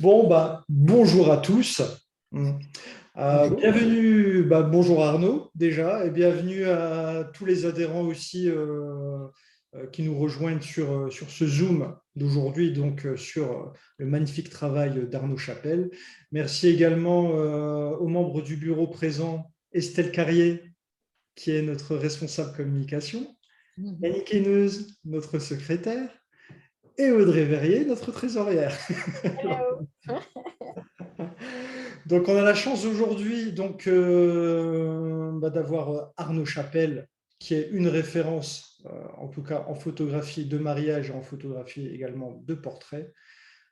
Bon, bonjour à tous. Mm. Bonjour. Bienvenue, bonjour Arnaud déjà, et bienvenue à tous les adhérents aussi qui nous rejoignent sur ce Zoom d'aujourd'hui, donc sur le magnifique travail d'Arnaud Chapelle. Merci également aux membres du bureau présents, Estelle Carrier, qui est notre responsable communication, Mhm. Yannick Héneuse, notre secrétaire, et Audrey Verrier, notre trésorière. Hello. Donc, on a la chance aujourd'hui d'avoir Arnaud Chapelle, qui est une référence, en tout cas en photographie de mariage et en photographie également de portrait.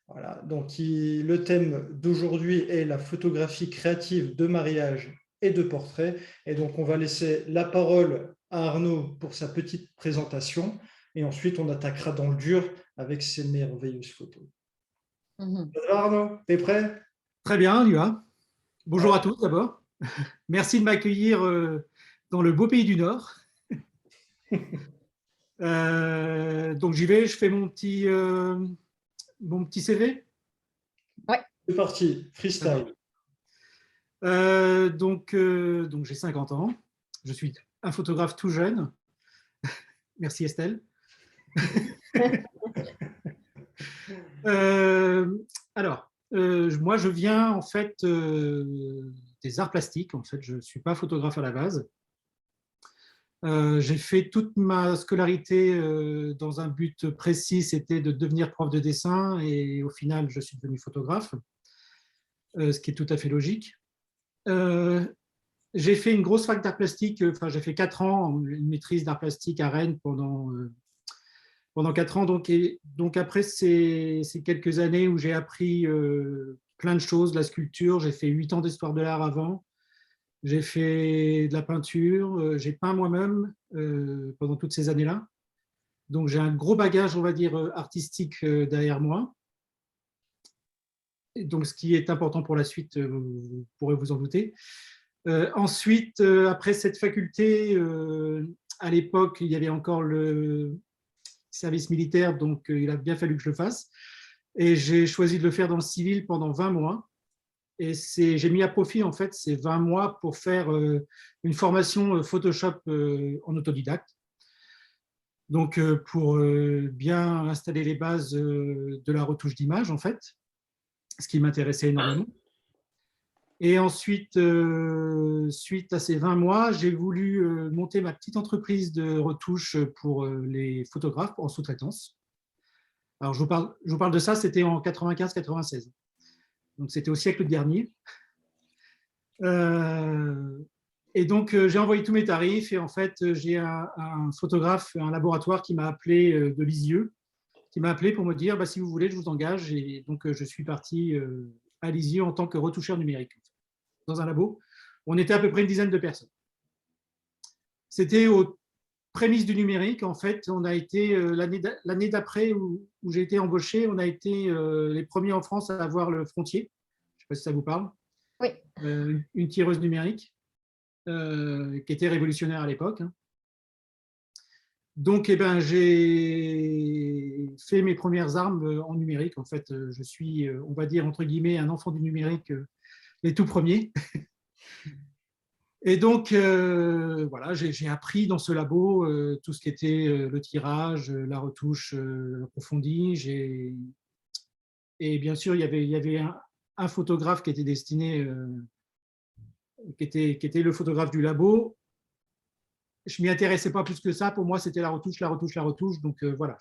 Voilà. Donc, le thème d'aujourd'hui est la photographie créative de mariage et de portrait. Et donc, on va laisser la parole à Arnaud pour sa petite présentation. Et ensuite, on attaquera dans le dur avec ses merveilleuses photos. Mhm. Ça va, Arnaud, t'es prêt? Très bien, Lua. Bonjour Ouais. à tous d'abord. Merci de m'accueillir dans le beau pays du Nord. Donc j'y vais, je fais mon petit CV. Ouais. C'est parti, Ça marche. freestyle. Donc j'ai 50 ans. Je suis un photographe tout jeune. Merci Estelle. Euh, Moi je viens en fait des arts plastiques. En fait, je ne suis pas photographe à la base. J'ai fait toute ma scolarité dans un but précis, c'était de devenir prof de dessin et au final, je suis devenu photographe, ce qui est tout à fait logique. Euh, j'ai fait une grosse fac d'art plastique, enfin j'ai fait 4 ans, une maîtrise d'art plastique à Rennes pendant 4 ans. Donc après ces quelques années où j'ai appris plein de choses, la sculpture, j'ai fait 8 ans d'histoire de l'art avant. J'ai fait de la peinture, j'ai peint moi-même pendant toutes ces années-là. Donc j'ai un gros bagage, on va dire, artistique derrière moi. Et donc ce qui est important pour la suite, vous pourrez vous en douter. Ensuite, après cette faculté, à l'époque, il y avait encore le service militaire, donc il a bien fallu que je le fasse. Et j'ai choisi de le faire dans le civil pendant 20 mois. Et j'ai mis à profit en fait ces 20 mois pour faire une formation Photoshop en autodidacte. Donc pour bien installer les bases de la retouche d'image en fait, ce qui m'intéressait énormément. Et ensuite, suite à ces 20 mois, j'ai voulu monter ma petite entreprise de retouche pour les photographes en sous-traitance. Alors je vous parle de ça, c'était en 95-96. Donc c'était au siècle dernier. Euh, et donc, j'ai envoyé tous mes tarifs et en fait, j'ai un photographe, un laboratoire qui m'a appelé de Lisieux, qui m'a appelé pour me dire bah, si vous voulez, je vous engage. Et donc, je suis parti à Lisieux en tant que retoucheur numérique dans un labo. On était à peu près une dizaine de personnes. C'était aux prémices du numérique. En fait, on a été l'année d'après où j'ai été embauché, on a été les premiers en France à avoir le Frontier. Je ne sais pas si ça vous parle. Oui. Une tireuse numérique qui était révolutionnaire à l'époque. Donc, j'ai fait mes premières armes en numérique. En fait, je suis, on va dire, entre guillemets, un enfant du numérique, les tout premiers. Et donc, voilà, j'ai appris dans ce labo tout ce qui était le tirage, la retouche approfondie. Et bien sûr, il y avait un photographe qui était destiné, qui était le photographe du labo. Je m'y intéressais pas plus que ça. Pour moi, c'était la retouche, la retouche, la retouche. Donc voilà.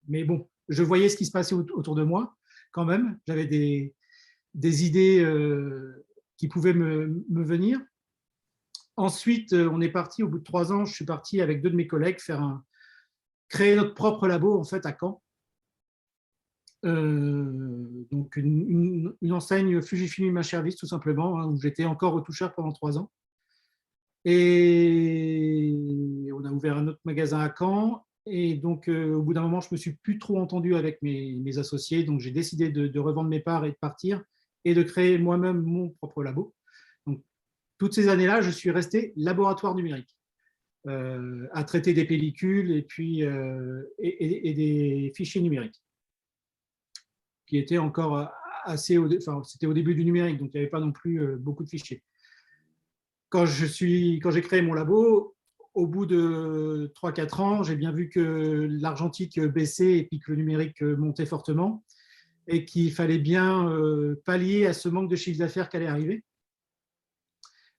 Mais bon, je voyais ce qui se passait autour de moi quand même. J'avais des idées qui pouvaient me venir. Ensuite, on est parti, au bout de 3 ans, je suis parti avec 2 de mes collègues créer notre propre labo en fait à Caen. Donc une enseigne Fujifilm Image Service tout simplement, hein, où j'étais encore retoucheur pendant 3 ans. Et on a ouvert un autre magasin à Caen. Et donc, au bout d'un moment, je ne me suis plus trop entendu avec mes associés. Donc, j'ai décidé de revendre mes parts et de partir et de créer moi-même mon propre labo. Donc, toutes ces années-là, je suis resté laboratoire numérique à traiter des pellicules et puis et des fichiers numériques qui étaient encore c'était au début du numérique, donc il n'y avait pas non plus beaucoup de fichiers. Quand j'ai créé mon labo, au bout de 3-4 ans, j'ai bien vu que l'argentique baissait et puis que le numérique montait fortement et qu'il fallait bien pallier à ce manque de chiffre d'affaires qui allait arriver.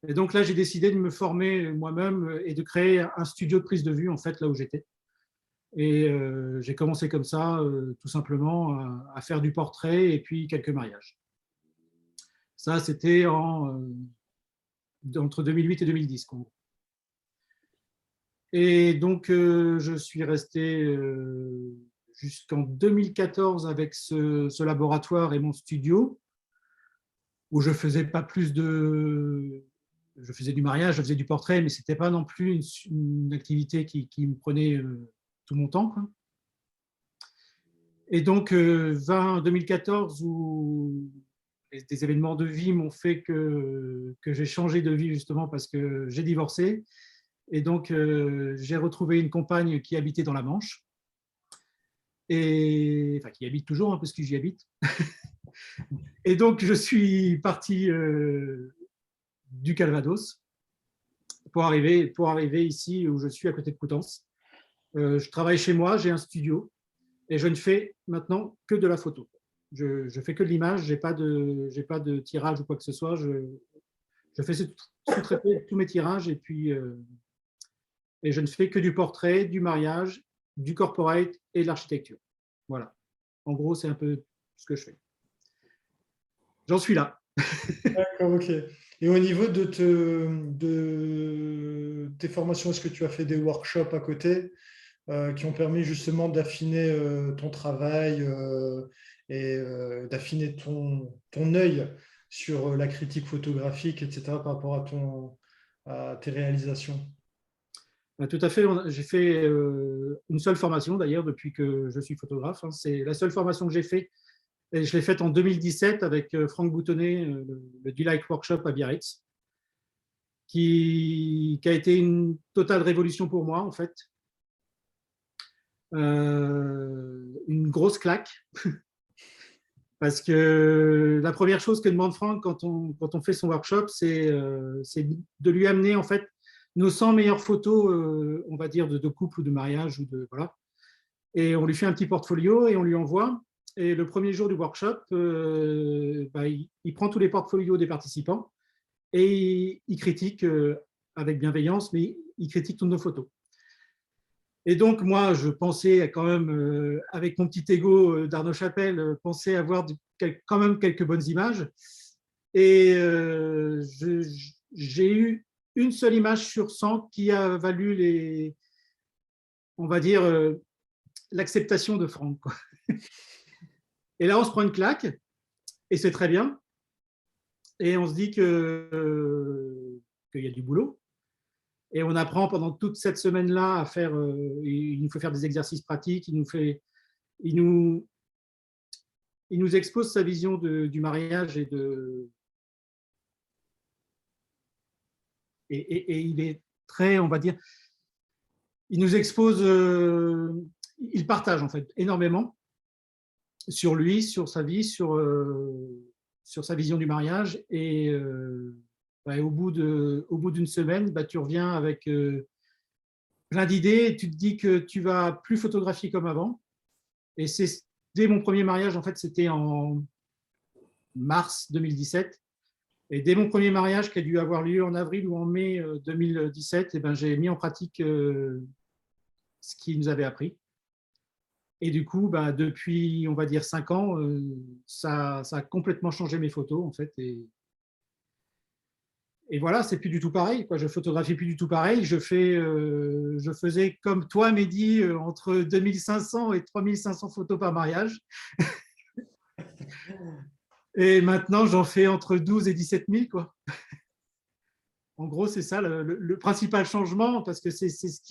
Et donc là, j'ai décidé de me former moi-même et de créer un studio de prise de vue, en fait, là où j'étais. Et j'ai commencé comme ça, tout simplement, à faire du portrait et puis quelques mariages. Ça, c'était entre 2008 et 2010. Et donc, je suis resté jusqu'en 2014 avec ce laboratoire et mon studio, où je faisais pas plus de... Je faisais du mariage, je faisais du portrait, mais ce n'était pas non plus une activité qui me prenait tout mon temps, quoi. Et donc, 2014, où des événements de vie m'ont fait que j'ai changé de vie, justement, parce que j'ai divorcé. Et donc, j'ai retrouvé une compagne qui habitait dans la Manche, et, enfin, qui habite toujours, hein, parce que j'y habite. Et donc, je suis parti du Calvados pour arriver ici, où je suis, à côté de Coutances. Je travaille chez moi, j'ai un studio, et je ne fais maintenant que de la photo. Je fais que de l'image, j'ai pas de tirage ou quoi que ce soit. Je fais sous-traiter tous mes tirages, et je ne fais que du portrait, du mariage, du corporate et de l'architecture. Voilà. En gros, c'est un peu ce que je fais. J'en suis là. D'accord, ok. Et au niveau de tes formations, est-ce que tu as fait des workshops à côté qui ont permis justement d'affiner ton travail et d'affiner ton œil sur la critique photographique, etc., par rapport à tes réalisations? Tout à fait. J'ai fait une seule formation, d'ailleurs, depuis que je suis photographe. C'est la seule formation que j'ai faite. Et je l'ai faite en 2017 avec Franck Boutonnet, le Delight Workshop à Biarritz, qui a été une totale révolution pour moi, en fait. Une grosse claque. Parce que la première chose que demande Franck quand on fait son workshop, c'est de lui amener, en fait, nos 100 meilleures photos, on va dire, de couple ou de mariage. Voilà. Et on lui fait un petit portfolio et on lui envoie. Et le premier jour du workshop, il prend tous les portfolios des participants et il critique avec bienveillance, mais il critique toutes nos photos. Et donc, moi, je pensais quand même, avec mon petit ego d'Arnaud Chapelle, penser avoir quand même quelques bonnes images. Et j'ai eu une seule image sur 100 qui a valu on va dire, l'acceptation de Franck, quoi. Et là, on se prend une claque, et c'est très bien. Et on se dit qu'il y a du boulot. Et on apprend pendant toute cette semaine-là à faire. Il nous faut faire des exercices pratiques. Il nous expose sa vision du mariage et il est très, on va dire, il nous expose, il partage en fait énormément sur lui, sur sa vie, sur sa vision du mariage. Et au bout d'une semaine, tu reviens avec plein d'idées et tu te dis que tu vas plus photographier comme avant. Et c'est dès mon premier mariage, en fait, c'était en mars 2017. Et dès mon premier mariage, qui a dû avoir lieu en avril ou en mai 2017, j'ai mis en pratique ce qu'il nous avait appris. Et du coup, depuis, on va dire, 5 ans, ça a complètement changé mes photos, en fait. Et voilà, c'est plus du tout pareil, quoi. Je photographie plus du tout pareil. Je faisais comme toi, Mehdi, entre 2500 et 3500 photos par mariage. Et maintenant, j'en fais entre 12 et 17 000, quoi. En gros, c'est ça le principal changement, parce que c'est ce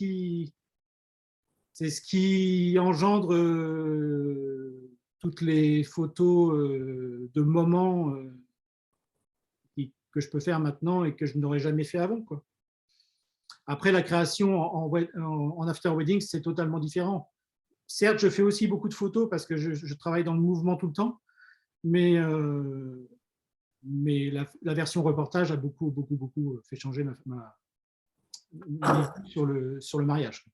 qui engendre toutes les photos de moments que je peux faire maintenant et que je n'aurais jamais fait avant, quoi. Après, la création en after wedding, c'est totalement différent. Certes, je fais aussi beaucoup de photos parce que je travaille dans le mouvement tout le temps, mais la version reportage a beaucoup fait changer ma vue sur le mariage.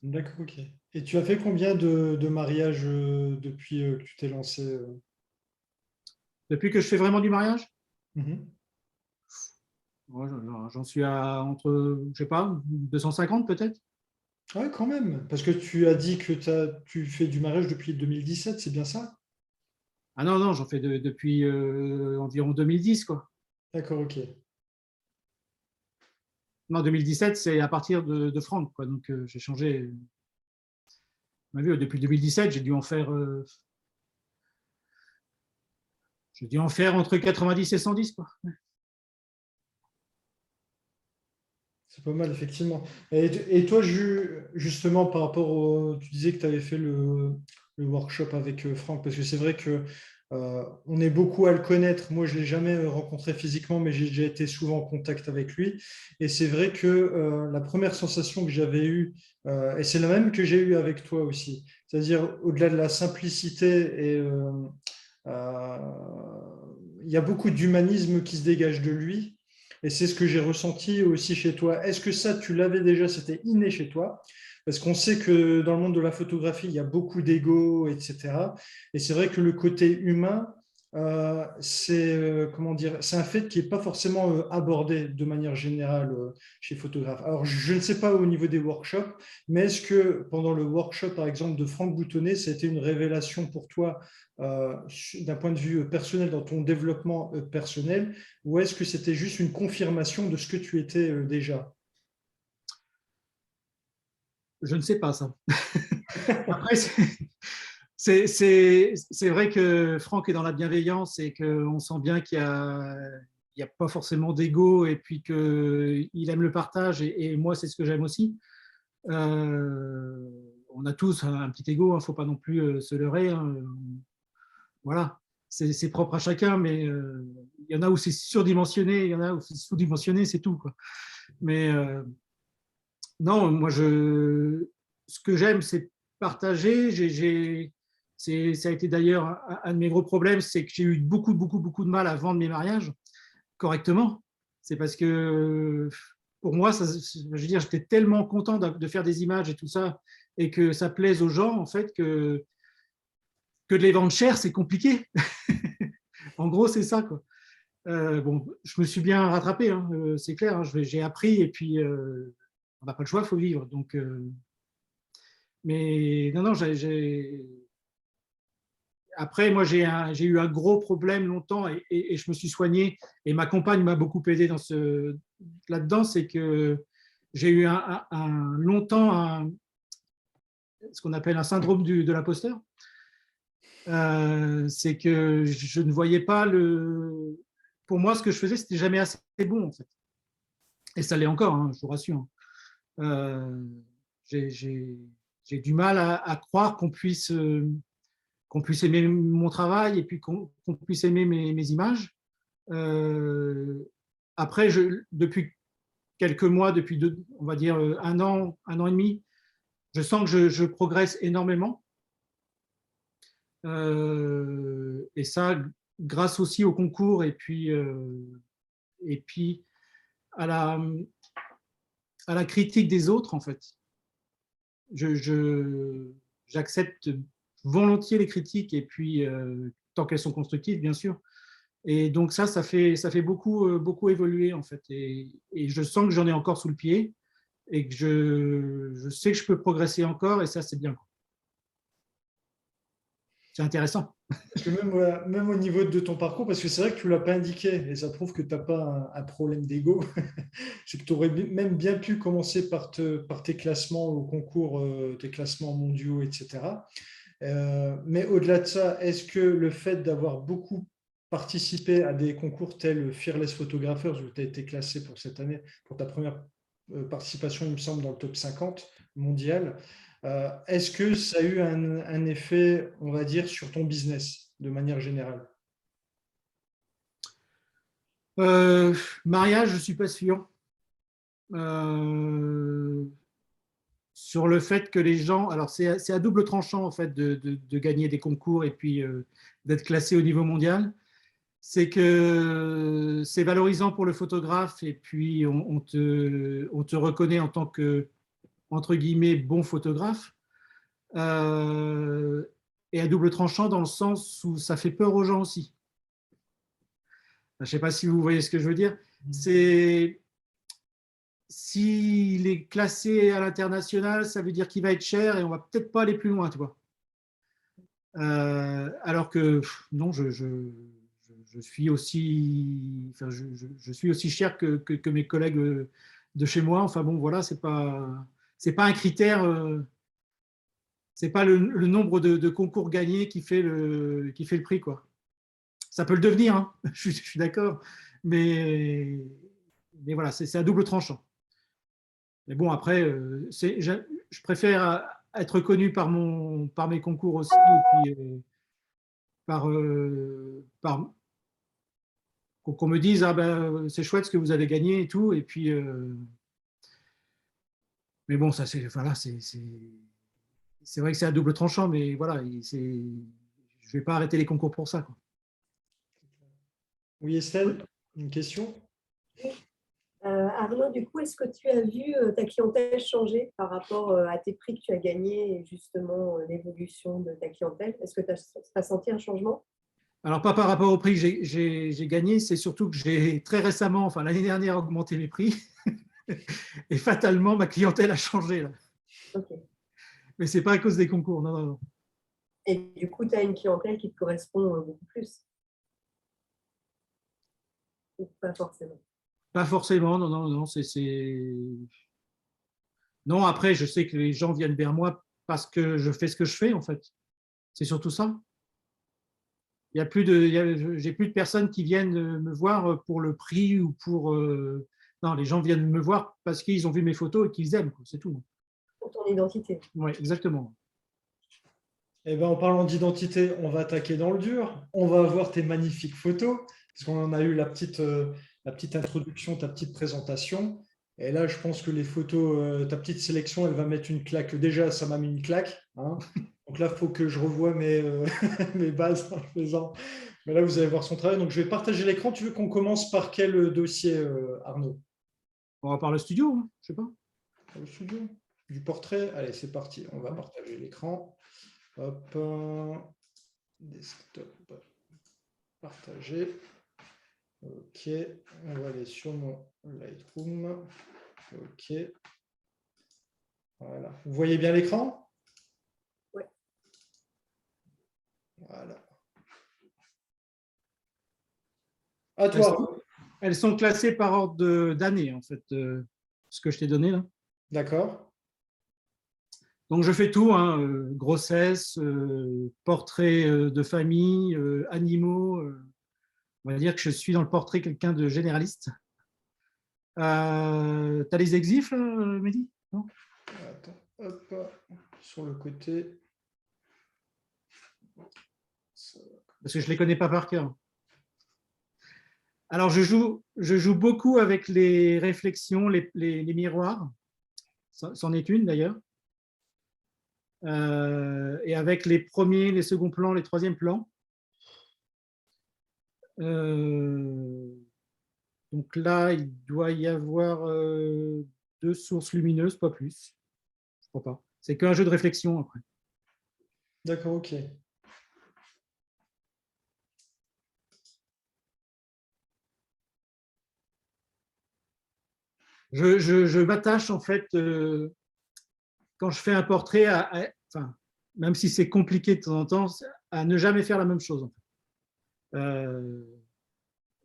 D'accord, ok. Et tu as fait combien de mariages depuis que tu t'es lancé Depuis que je fais vraiment du mariage, Mhm. ouais, j'en suis à entre, je sais pas, 250 peut-être. Ouais, quand même. Parce que tu as dit que tu fais du mariage depuis 2017, c'est bien ça? Ah non, non, j'en fais depuis environ 2010, quoi. D'accord, ok. Non, 2017, c'est à partir de Franck, quoi. Donc, j'ai changé. On a vu, depuis 2017, j'ai dû en faire entre 90 et 110, quoi. C'est pas mal, effectivement. Et toi, justement, par rapport tu disais que tu avais fait le workshop avec Franck, parce que c'est vrai que on est beaucoup à le connaître. Moi, je ne l'ai jamais rencontré physiquement, mais j'ai déjà été souvent en contact avec lui. Et c'est vrai que la première sensation que j'avais eue, et c'est la même que j'ai eue avec toi aussi, c'est-à-dire au-delà de la simplicité et euh, il y a beaucoup d'humanisme qui se dégage de lui. Et c'est ce que j'ai ressenti aussi chez toi. Est-ce que ça, tu l'avais déjà, c'était inné chez toi? Parce qu'on sait que dans le monde de la photographie, il y a beaucoup d'ego, etc. Et c'est vrai que le côté humain, c'est comment dire, c'est un fait qui n'est pas forcément abordé de manière générale chez les photographes. Alors, je ne sais pas au niveau des workshops, mais est-ce que pendant le workshop, par exemple, de Franck Boutonnet, ça a été une révélation pour toi d'un point de vue personnel, dans ton développement personnel, ou est-ce que c'était juste une confirmation de ce que tu étais déjà? Je ne sais pas ça. Après, c'est vrai que Franck est dans la bienveillance et qu'on sent bien qu'il y a pas forcément d'ego et puis qu'il aime le partage et moi, c'est ce que j'aime aussi. On a tous un petit ego, il ne faut pas non plus se leurrer. Hein. Voilà, c'est propre à chacun, mais il y en a où c'est surdimensionné, il y en a où c'est sous-dimensionné, c'est tout, quoi. Mais non, ce que j'aime, c'est partager. Ça a été d'ailleurs un de mes gros problèmes, c'est que j'ai eu beaucoup de mal à vendre mes mariages correctement. C'est parce que pour moi, je veux dire, j'étais tellement content de faire des images et tout ça, et que ça plaise aux gens, en fait, que de les vendre cher, c'est compliqué. En gros, c'est ça, quoi. Bon, je me suis bien rattrapé, hein, c'est clair. Hein, j'ai appris et puis on n'a pas le choix, il faut vivre. Donc, mais non, non, après, moi, j'ai eu un gros problème longtemps et je me suis soigné. Et ma compagne m'a beaucoup aidé là-dedans. C'est que j'ai eu longtemps ce qu'on appelle un syndrome de l'imposteur. C'est que je ne voyais pas Pour moi, ce que je faisais, c'était jamais assez bon, en fait. Et ça l'est encore, hein, je vous rassure. Euh, j'ai j'ai du mal à croire qu'on puisse aimer mon travail et puis qu'on puisse aimer mes images. Euh, Après, depuis quelques mois, depuis on va dire un an et demi, je sens que je progresse énormément. Et ça, grâce aussi au concours et puis à à la critique des autres, en fait. J'accepte volontiers les critiques et puis tant qu'elles sont constructives, bien sûr. Et donc ça fait beaucoup évoluer en fait. Et je sens que j'en ai encore sous le pied et que je sais que je peux progresser encore et ça c'est bien. C'est intéressant. Parce que même, voilà, même au niveau de ton parcours, parce que c'est vrai que tu ne l'as pas indiqué, et ça prouve que tu n'as pas un problème d'ego, c'est que tu aurais même bien pu commencer par tes classements au concours, tes classements mondiaux, etc. Mais au-delà de ça, est-ce que le fait d'avoir beaucoup participé à des concours tels Fearless Photographers, où tu as été classé pour cette année, pour ta première participation, il me semble, dans le top 50 mondial, est-ce que ça a eu un effet, on va dire, sur ton business de manière générale? Mariage, je ne suis pas sûr. Euh, sur le fait que les gens… Alors, c'est à double tranchant, en fait, de gagner des concours et puis d'être classé au niveau mondial. C'est que c'est valorisant pour le photographe et puis on te reconnaît en tant que, entre guillemets, bon photographe. Et à double tranchant dans le sens où ça fait peur aux gens aussi. Je ne sais pas si vous voyez ce que je veux dire. C'est… S'il est classé à l'international, ça veut dire qu'il va être cher et on va peut-être pas aller plus loin, tu vois. Alors que non, je suis aussi, enfin, je suis aussi cher que mes collègues de chez moi. Enfin bon, voilà, c'est pas un critère, c'est pas le nombre de concours gagnés qui fait le prix, quoi. Ça peut le devenir, hein, je suis d'accord, mais, mais voilà, c'est à double tranchant. Mais bon, après, je préfère être connu par mes concours aussi, et puis qu'on me dise, ah ben, c'est chouette ce que vous avez gagné et tout. Et puis, mais bon, ça, voilà, c'est vrai que c'est à double tranchant, mais voilà, je ne vais pas arrêter les concours pour ça, quoi. Oui, Estelle, une question? Arnaud, du coup, est-ce que tu as vu ta clientèle changer par rapport à tes prix que tu as gagnés et justement l'évolution de ta clientèle? Est-ce que tu as senti un changement? Alors, pas par rapport au prix que j'ai gagné, c'est surtout que j'ai très récemment, enfin l'année dernière, augmenté mes prix. Et fatalement, ma clientèle a changé, là. Okay. Mais ce n'est pas à cause des concours, non, non, non. Et du coup, tu as une clientèle qui te correspond beaucoup plus? Ou pas forcément? Pas forcément, non, non, non. Non, après, je sais que les gens viennent vers moi parce que je fais ce que je fais, en fait. C'est surtout ça. J'ai plus de personnes qui viennent me voir pour le prix ou pour… Non, les gens viennent me voir parce qu'ils ont vu mes photos et qu'ils aiment, c'est tout. Pour ton identité. Oui, exactement. Eh ben, en parlant d'identité, on va attaquer dans le dur. On va voir tes magnifiques photos, parce qu'on en a eu la petite introduction, ta petite présentation. Et là, je pense que les photos, ta petite sélection, elle va mettre une claque. Déjà, ça m'a mis une claque, hein. Donc là, il faut que je revoie mes bases en le faisant. Mais là, vous allez voir son travail. Donc, je vais partager l'écran. Tu veux qu'on commence par quel dossier, Arnaud? On va par le studio, hein, je sais pas. Le studio? Du portrait? Allez, c'est parti. On va partager l'écran. Hop, desktop, partager. Ok, on va aller sur mon Lightroom. Ok. Voilà. Vous voyez bien l'écran? Oui. Voilà. À toi. Elles sont classées par ordre d'année, en fait, ce que je t'ai donné là. D'accord. Donc, je fais tout, hein, grossesse, portrait de famille, animaux. On va dire que je suis dans le portrait quelqu'un de généraliste. Tu as les exifs, là, Mehdi? Non? Attends, hop, sur le côté. Parce que je ne les connais pas par cœur. Alors, je joue beaucoup avec les réflexions, les miroirs. C'en est une, d'ailleurs. Et avec les premiers, les seconds plans, les troisièmes plans. Donc là, il doit y avoir 2 sources lumineuses, pas plus. Je crois pas. C'est qu'un jeu de réflexion après. D'accord, ok. Je m'attache en fait, quand je fais un portrait, enfin, même si c'est compliqué de temps en temps, à ne jamais faire la même chose. En fait.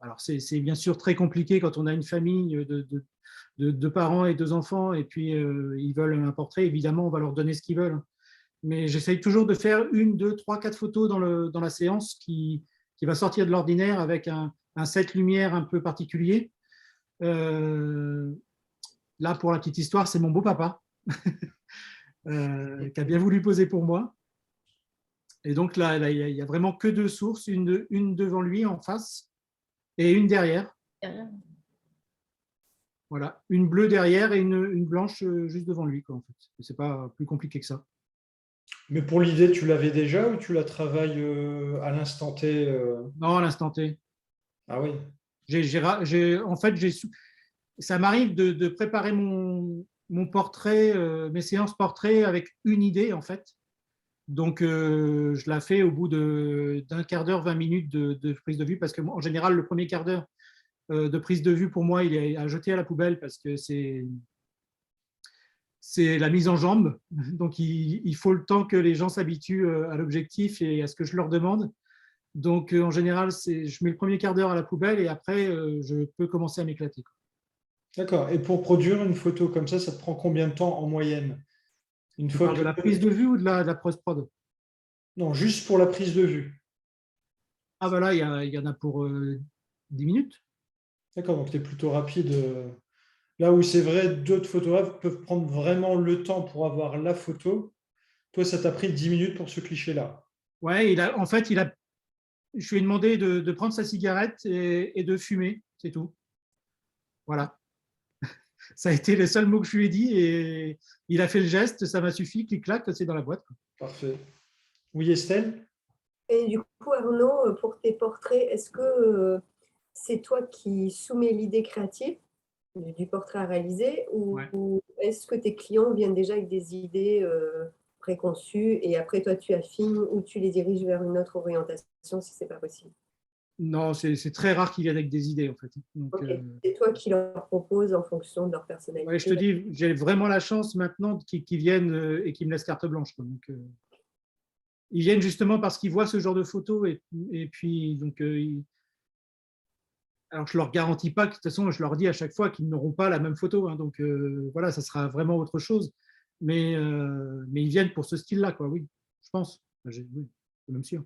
Alors c'est bien sûr très compliqué quand on a une famille de parents et 2 enfants et puis ils veulent un portrait, évidemment on va leur donner ce qu'ils veulent. Mais j'essaye toujours de faire 1, 2, 3, 4 photos dans la séance qui va sortir de l'ordinaire avec un set lumière un peu particulier. Là, pour la petite histoire, c'est mon beau-papa qui a bien voulu poser pour moi. Et donc là, il n'y a vraiment que 2 sources, une devant lui en face et une derrière. Voilà, une bleue derrière et une blanche juste devant lui, quoi, en fait. C'est pas plus compliqué que ça. Mais pour l'idée, tu l'avais déjà ou tu la travailles à l'instant T Non, à l'instant T. Ah oui, En fait, ça m'arrive de préparer mon portrait, mes séances portraits avec une idée, en fait. Donc, je la fais au bout d'un quart d'heure, 20 minutes de prise de vue, parce que en général, le premier quart d'heure de prise de vue, pour moi, il est à jeter à la poubelle parce que c'est la mise en jambe. Donc, il faut le temps que les gens s'habituent à l'objectif et à ce que je leur demande. Donc, en général, je mets le premier quart d'heure à la poubelle et après, je peux commencer à m'éclater. d'accord. Et pour produire une photo comme ça te prend combien de temps en moyenne? Une Tu fois parles de que... la prise de vue ou de la post-prod? Non, juste pour la prise de vue. Ah, ben là, il y en a pour 10 minutes. D'accord, donc tu es plutôt rapide. Là où c'est vrai, d'autres photographes peuvent prendre vraiment le temps pour avoir la photo. Toi, ça t'a pris 10 minutes pour ce cliché-là. Ouais, en fait, je lui ai demandé de prendre sa cigarette et de fumer, c'est tout. Voilà. Ça a été les seuls mots que je lui ai dit et il a fait le geste, ça m'a suffi, clic-clac, c'est dans la boîte. Parfait. Oui, Estelle? Et du coup, Arnaud, pour tes portraits, est-ce que c'est toi qui soumets l'idée créative du portrait à réaliser Ouais. ou est-ce que tes clients viennent déjà avec des idées préconçues et après toi tu affines ou tu les diriges vers une autre orientation si c'est pas possible? Non, c'est très rare qu'ils viennent avec des idées, en fait. Donc, Ok, c'est toi qui leur proposes en fonction de leur ouais, je te personnalité. dis, j'ai vraiment la chance maintenant qu'ils viennent et qu'ils me laissent carte blanche, quoi. Donc, ils viennent justement parce qu'ils voient ce genre de photos et puis, donc, alors je ne leur garantis pas, de toute façon, je leur dis à chaque fois qu'ils n'auront pas la même photo. Hein, donc, voilà, ça sera vraiment autre chose. Mais ils viennent pour ce style-là, quoi, oui, je pense. Enfin, oui, c'est même sûr.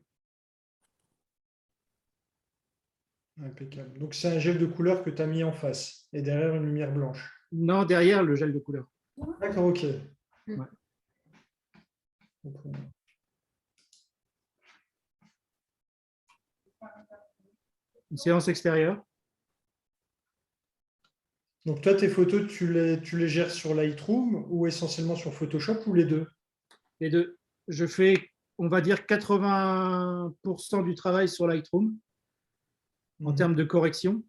Impeccable. Donc, c'est un gel de couleur que tu as mis en face et derrière une lumière blanche. Non, derrière le gel de couleur. D'accord, ok. Ouais. Une séance extérieure. Donc, toi, tes photos, tu les gères sur Lightroom ou essentiellement sur Photoshop ou les deux? Les deux. Je fais, on va dire, 80% du travail sur Lightroom en termes de correction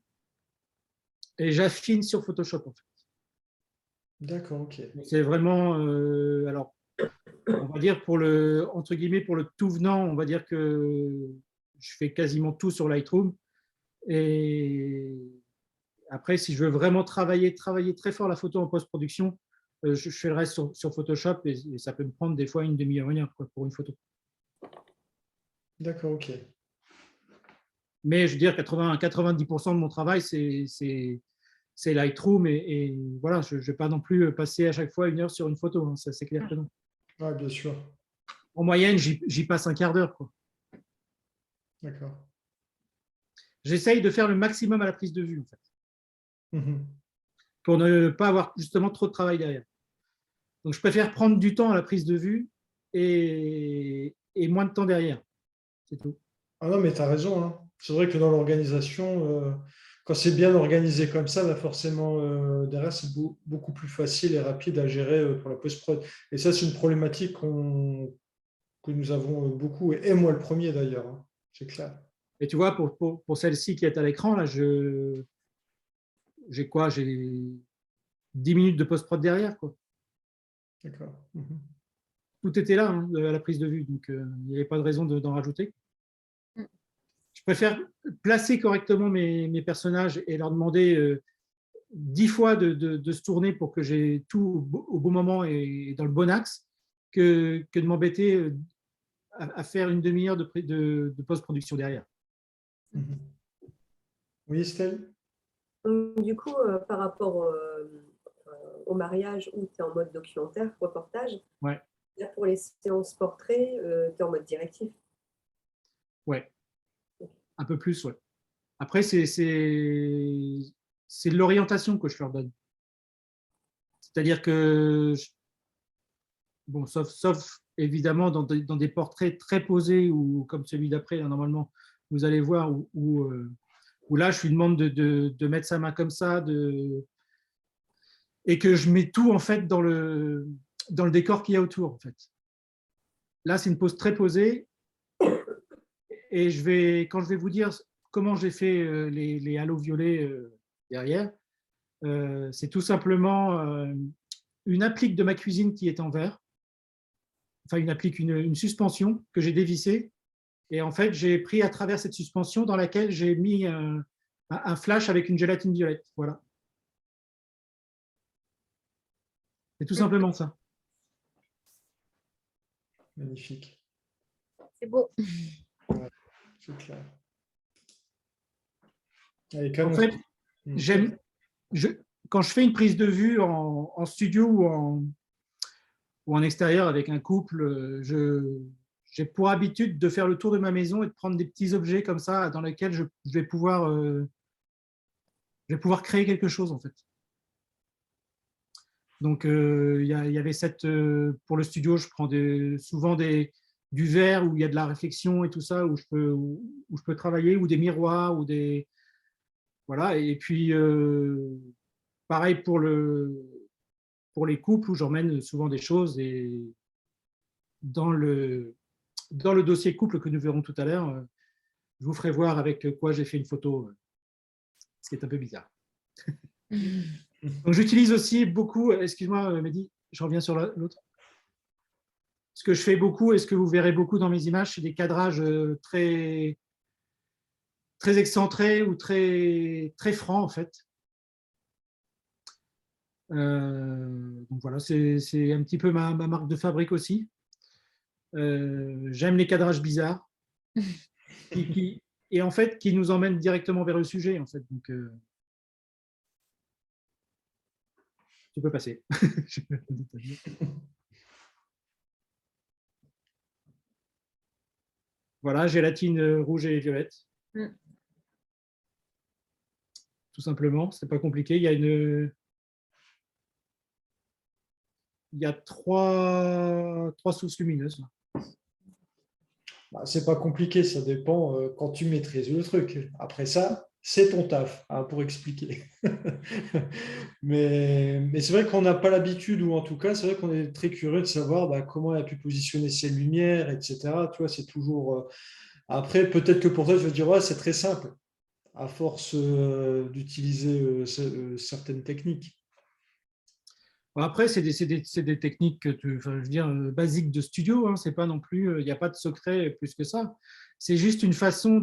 et j'affine sur Photoshop, en fait. D'accord, ok. C'est vraiment, alors, on va dire entre guillemets, pour le tout venant, on va dire que je fais quasiment tout sur Lightroom. Et après, si je veux vraiment travailler très fort la photo en post-production, je fais le reste sur Photoshop et ça peut me prendre des fois une demi-heure, une heure pour une photo. D'accord, ok. Mais je veux dire, 90% de mon travail, c'est Lightroom et voilà, je ne vais pas non plus passer à chaque fois une heure sur une photo, hein, ça c'est clair que non. Ouais, bien sûr. En moyenne, j'y passe un quart d'heure, quoi. D'accord. J'essaye de faire le maximum à la prise de vue, en fait, Mhm. pour ne pas avoir justement trop de travail derrière. Donc, je préfère prendre du temps à la prise de vue et moins de temps derrière. C'est tout. Ah non, mais tu as raison, hein. C'est vrai que dans l'organisation, quand c'est bien organisé comme ça, bah forcément, derrière, c'est beaucoup plus facile et rapide à gérer pour la post-prod. Et ça, c'est une problématique que nous avons beaucoup, et moi le premier d'ailleurs, hein. C'est clair. Et tu vois, pour celle-ci qui est à l'écran, là, j'ai quoi? J'ai 10 minutes de post-prod derrière, quoi. D'accord. Mhm. Tout était là, hein, à la prise de vue, donc il n'y avait pas de raison d'en rajouter. Je préfère placer correctement mes personnages et leur demander 10 fois de se tourner pour que j'ai tout au bon moment et dans le bon axe que de m'embêter à faire une demi-heure de post-production derrière. Mhm. Oui, Estelle? Donc, du coup, par rapport au mariage où tu es en mode documentaire, reportage, Ouais, là pour les séances portraits, tu es en mode directif. ouais, un peu plus, ouais. Après, c'est l'orientation que je leur donne. C'est-à-dire que, bon, sauf évidemment dans des portraits très posés ou comme celui d'après, normalement, vous allez voir où là, je lui demande de mettre sa main comme ça, et que je mets tout en fait dans le décor qu'il y a autour. En fait. Là, c'est une pose très posée et quand je vais vous dire comment j'ai fait les halos violets derrière, c'est tout simplement une applique de ma cuisine qui est en verre, enfin une applique, une suspension que j'ai dévissée. Et en fait, j'ai pris à travers cette suspension dans laquelle j'ai mis un flash avec une gélatine violette. Voilà. C'est tout simplement ça. Magnifique. C'est beau. Ouais, c'est clair. Allez, En fait, quand je fais une prise de vue en studio ou en extérieur avec un couple, j'ai pour habitude de faire le tour de ma maison et de prendre des petits objets comme ça dans lesquels je vais pouvoir créer quelque chose en fait. Donc il y avait pour le studio, je prends souvent du verre où il y a de la réflexion et tout ça, où je peux travailler, ou des miroirs, voilà. Et puis pareil pour les couples où j'emmène souvent des choses, et dans le dossier couple que nous verrons tout à l'heure, je vous ferai voir avec quoi j'ai fait une photo, ce qui est un peu bizarre. Donc j'utilise aussi beaucoup, excuse-moi Mehdi, je reviens sur l'autre. Ce que je fais beaucoup et ce que vous verrez beaucoup dans mes images, c'est des cadrages très, très excentrés ou très, très francs en fait. Donc voilà, c'est un petit peu ma marque de fabrique aussi. J'aime les cadrages bizarres et en fait qui nous emmènent directement vers le sujet en fait. Donc tu peux passer. Voilà, gélatine rouge et violette. Tout simplement, c'est pas compliqué. Il y a trois sources lumineuses. Bah, c'est pas compliqué, ça dépend quand tu maîtrises le truc. Après ça, c'est ton taf pour expliquer. Mais c'est vrai qu'on n'a pas l'habitude, ou en tout cas, c'est vrai qu'on est très curieux de savoir comment elle a pu positionner ses lumières, etc. Tu vois, c'est toujours. Après, peut-être que pour toi, tu vas te dire, ouais, c'est très simple, à force d'utiliser certaines techniques. Bon, après, c'est des techniques je veux dire, basiques de studio. Hein. C'est pas non plus, il n'y a pas de secret plus que ça. C'est juste une façon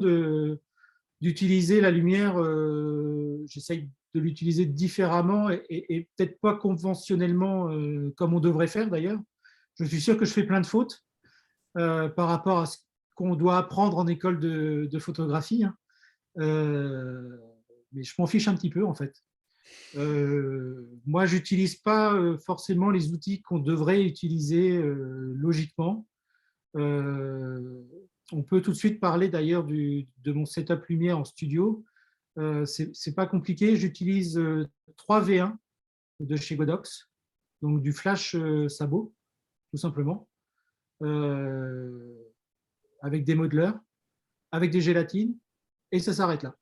d'utiliser la lumière. J'essaye de l'utiliser différemment et peut-être pas conventionnellement comme on devrait faire d'ailleurs. Je suis sûr que je fais plein de fautes par rapport à ce qu'on doit apprendre en école de photographie. Hein. Mais je m'en fiche un petit peu en fait. Moi, je n'utilise pas forcément les outils qu'on devrait utiliser logiquement. On peut tout de suite parler d'ailleurs de mon setup lumière en studio. C'est pas compliqué. J'utilise 3V1 de chez Godox, donc du flash sabot, tout simplement, avec des modeleurs, avec des gélatines, et ça s'arrête là.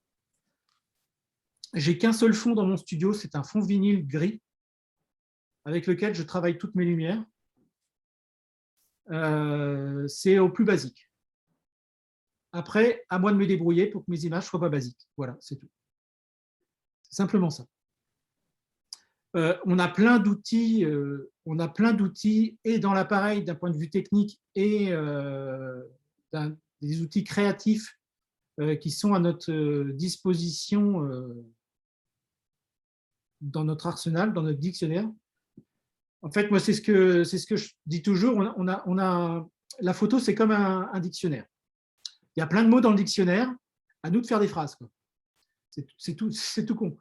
J'ai qu'un seul fond dans mon studio, c'est un fond vinyle gris avec lequel je travaille toutes mes lumières. C'est au plus basique. Après, à moi de me débrouiller pour que mes images ne soient pas basiques. Voilà, c'est tout. C'est simplement ça. On a plein d'outils, et dans l'appareil d'un point de vue technique et des outils créatifs qui sont à notre disposition dans notre arsenal, dans notre dictionnaire. En fait, moi, c'est ce que je dis toujours. La photo, c'est comme un dictionnaire. Il y a plein de mots dans le dictionnaire. À nous de faire des phrases. C'est tout con.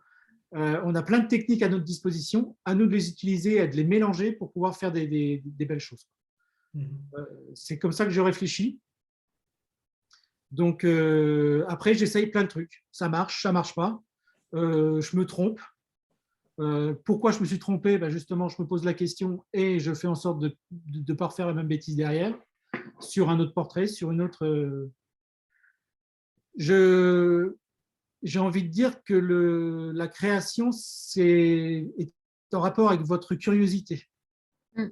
On a plein de techniques à notre disposition. À nous de les utiliser, et de les mélanger pour pouvoir faire des belles choses. C'est comme ça que je réfléchis. Donc, après, j'essaye plein de trucs. Ça marche pas. Je me trompe. Pourquoi je me suis trompé? Justement, je me pose la question et je fais en sorte de ne pas refaire la même bêtise derrière, sur un autre portrait, sur une autre. J'ai envie de dire que la création est en rapport avec votre curiosité. Il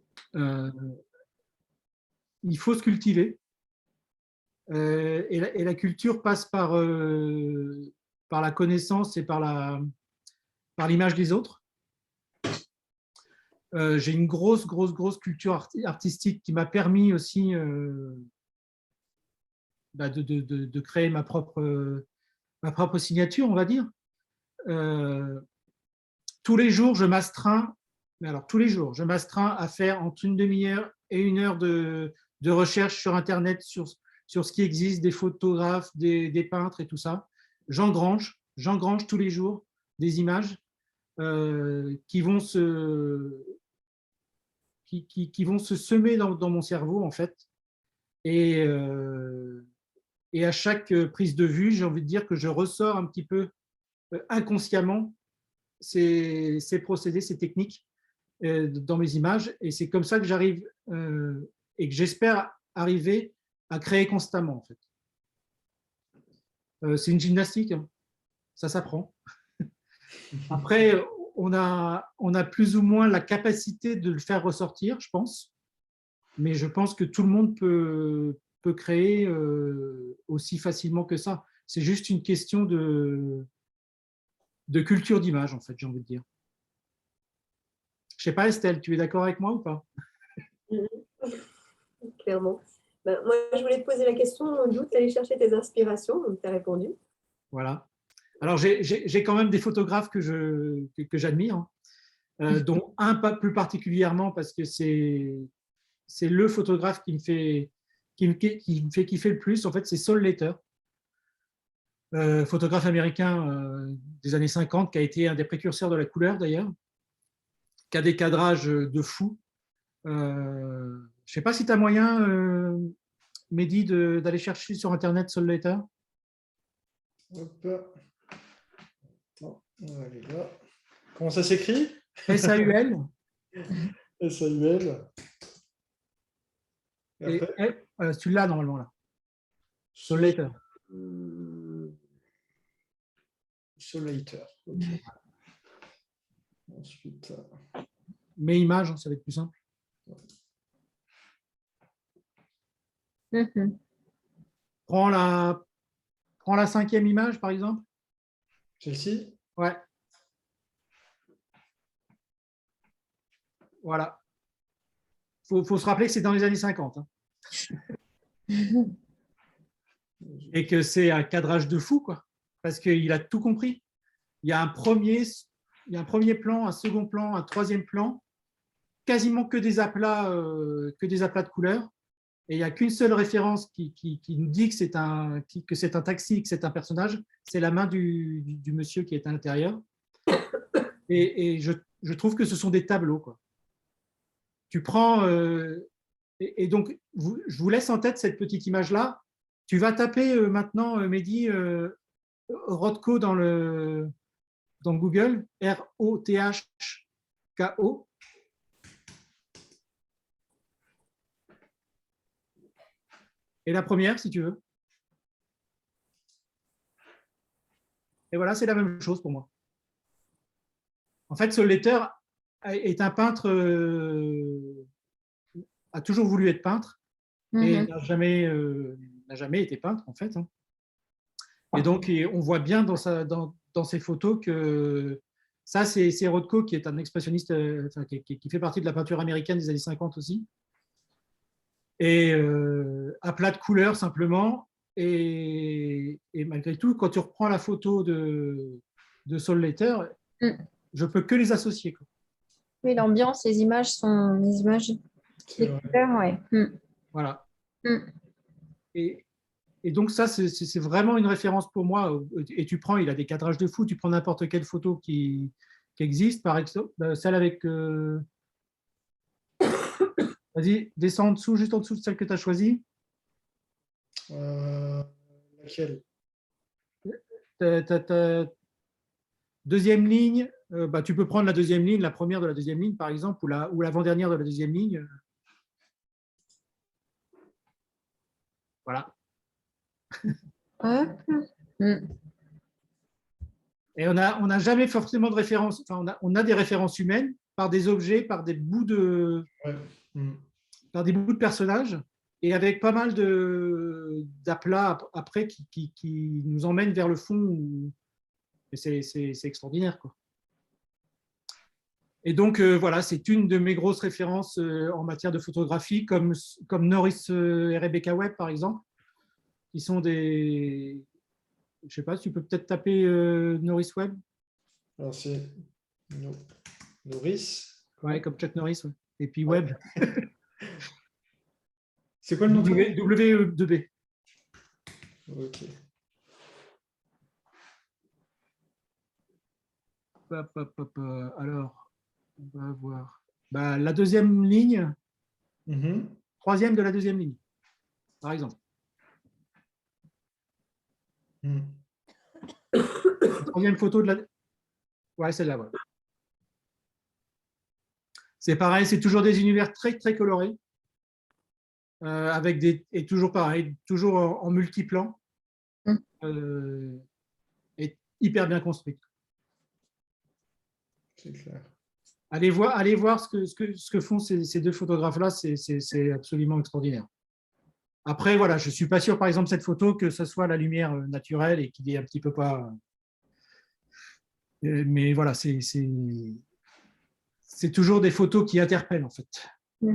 faut se cultiver. Et la culture passe par la connaissance et par l'image des autres. J'ai une grosse culture artistique qui m'a permis aussi de créer ma propre signature, on va dire. Tous les jours, je m'astreins, à faire entre une demi-heure et 1 heure de recherche sur Internet, sur ce qui existe, des photographes, des peintres et tout ça. J'engrange tous les jours des images qui vont se semer dans mon cerveau, en fait. Et à chaque prise de vue, j'ai envie de dire que je ressors un petit peu inconsciemment ces procédés, ces techniques dans mes images. Et c'est comme ça que j'arrive et que j'espère arriver à créer constamment, en fait. C'est une gymnastique, hein. Ça s'apprend. Après, on a plus ou moins la capacité de le faire ressortir, je pense. Mais je pense que tout le monde peut créer aussi facilement que ça. C'est juste une question de culture d'image, en fait, j'ai envie de dire. Je ne sais pas, Estelle, tu es d'accord avec moi ou pas? Clairement. Ben, moi, je voulais te poser la question d'où tu allais chercher tes inspirations, donc tu as répondu. Voilà. Alors, j'ai quand même des photographes que j'admire, hein, dont un pas plus particulièrement parce que c'est le photographe qui me fait kiffer le plus. En fait, c'est Sol Leiter, photographe américain des années 50, qui a été un des précurseurs de la couleur d'ailleurs, qui a des cadrages de fou. Je ne sais pas si tu as moyen, Mehdi, d'aller chercher sur Internet Sol Leiter. Hop. Non, on va aller là. Comment ça s'écrit? SAUL. SAUL. Et tu l'as normalement là. Sol Leiter. Sol Leiter. Okay. Ensuite. Mes images, ça va être plus simple. Prends la 5e image, par exemple. Celle-ci? Ouais. Voilà. Faut se rappeler que c'est dans les années 50. Hein. Et que c'est un cadrage de fou, quoi. Parce qu'il a tout compris. Il y a un premier plan, un second plan, un troisième plan, quasiment que des aplats de couleurs. Et il n'y a qu'une seule référence qui nous dit que c'est un taxi, que c'est un personnage, c'est la main du monsieur qui est à l'intérieur. Et je trouve que ce sont des tableaux, quoi. Tu prends… et donc, je vous laisse en tête cette petite image-là. Tu vas taper maintenant, Mehdi, Rothko dans Google, ROTHKO. Et la première, si tu veux. Et voilà, c'est la même chose pour moi. En fait, Sol Leiter est un peintre, a toujours voulu être peintre et n'a jamais été peintre, en fait. Hein. Et donc, on voit bien dans ses photos que ça, c'est Rothko, qui est un expressionniste, qui fait partie de la peinture américaine des années 50 aussi. Et à plat de couleurs simplement. Et malgré tout, quand tu reprends la photo de Sol Leiter, je peux que les associer, quoi. Oui, l'ambiance, les images sont les images des couleurs, ouais. Voilà. Et donc ça, c'est vraiment une référence pour moi. Et tu prends, il a des cadrages de fou, tu prends n'importe quelle photo qui existe, par exemple, celle avec… Vas-y, descends en dessous, juste en dessous de celle que tu as choisie. Laquelle? Deuxième ligne, tu peux prendre la deuxième ligne, la première de la deuxième ligne, par exemple, ou l'avant-dernière de la deuxième ligne. Voilà. Et on n'a jamais forcément de référence, enfin, on a des références humaines, par des objets, par des bouts de, Ouais. Mm. par des bouts de personnages, et avec pas mal d'aplats après qui nous emmènent vers le fond. C'est extraordinaire, quoi. Et donc, voilà, c'est une de mes grosses références en matière de photographie, comme Norris et Rebecca Webb, par exemple, qui sont des... Je ne sais pas, tu peux peut-être taper Norris Webb. Alors, c'est Norris. Ouais, comme Chuck Norris. Ouais. Et puis Ouais. Webb. C'est quoi le nom de W2B. Ok. Alors, on va voir. Bah, la deuxième ligne, troisième de la deuxième ligne, par exemple. La troisième photo de la... Ouais, celle-là, voilà. C'est pareil, c'est toujours des univers très, très colorés, avec des... Et toujours pareil, toujours en multiplan, et hyper bien construit. C'est clair. Allez voir ce que font ces deux photographes-là, c'est absolument extraordinaire. Après, voilà, je ne suis pas sûr, par exemple, cette photo, que ce soit la lumière naturelle et qu'il est un petit peu pas... Mais voilà, c'est toujours des photos qui interpellent, en fait. Tu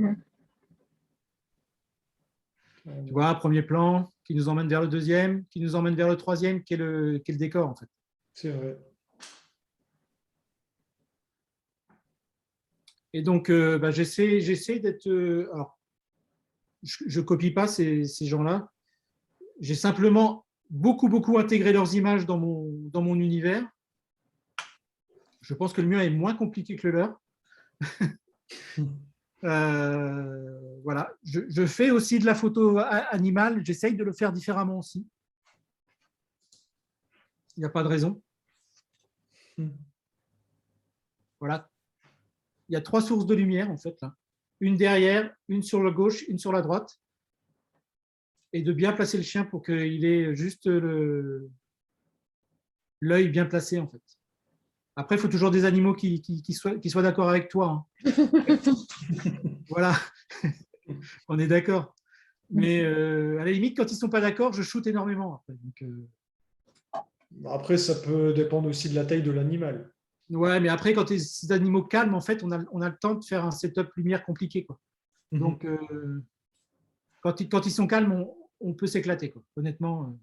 vois, premier plan, qui nous emmène vers le deuxième, qui nous emmène vers le troisième, qui est le décor, en fait. C'est vrai. Et donc, j'essaie d'être... alors, je ne copie pas ces gens-là. J'ai simplement beaucoup intégré leurs images dans mon univers. Je pense que le mien est moins compliqué que le leur. Voilà. Je fais aussi de la photo animale. J'essaye de le faire différemment aussi. Il n'y a pas de raison. Voilà. Il y a 3 sources de lumière, en fait, là. Une derrière, une sur la gauche, une sur la droite. Et de bien placer le chien pour qu'il ait juste l'œil bien placé, en fait. Après, il faut toujours des animaux qui soient d'accord avec toi. Hein. Voilà, on est d'accord. Mais à la limite, quand ils ne sont pas d'accord, je shoote énormément. Après. Donc, après, ça peut dépendre aussi de la taille de l'animal. ouais, mais après, quand ces animaux calment, en fait, on a le temps de faire un setup lumière compliqué, quoi. Donc, quand ils sont calmes, on peut s'éclater, quoi. Honnêtement.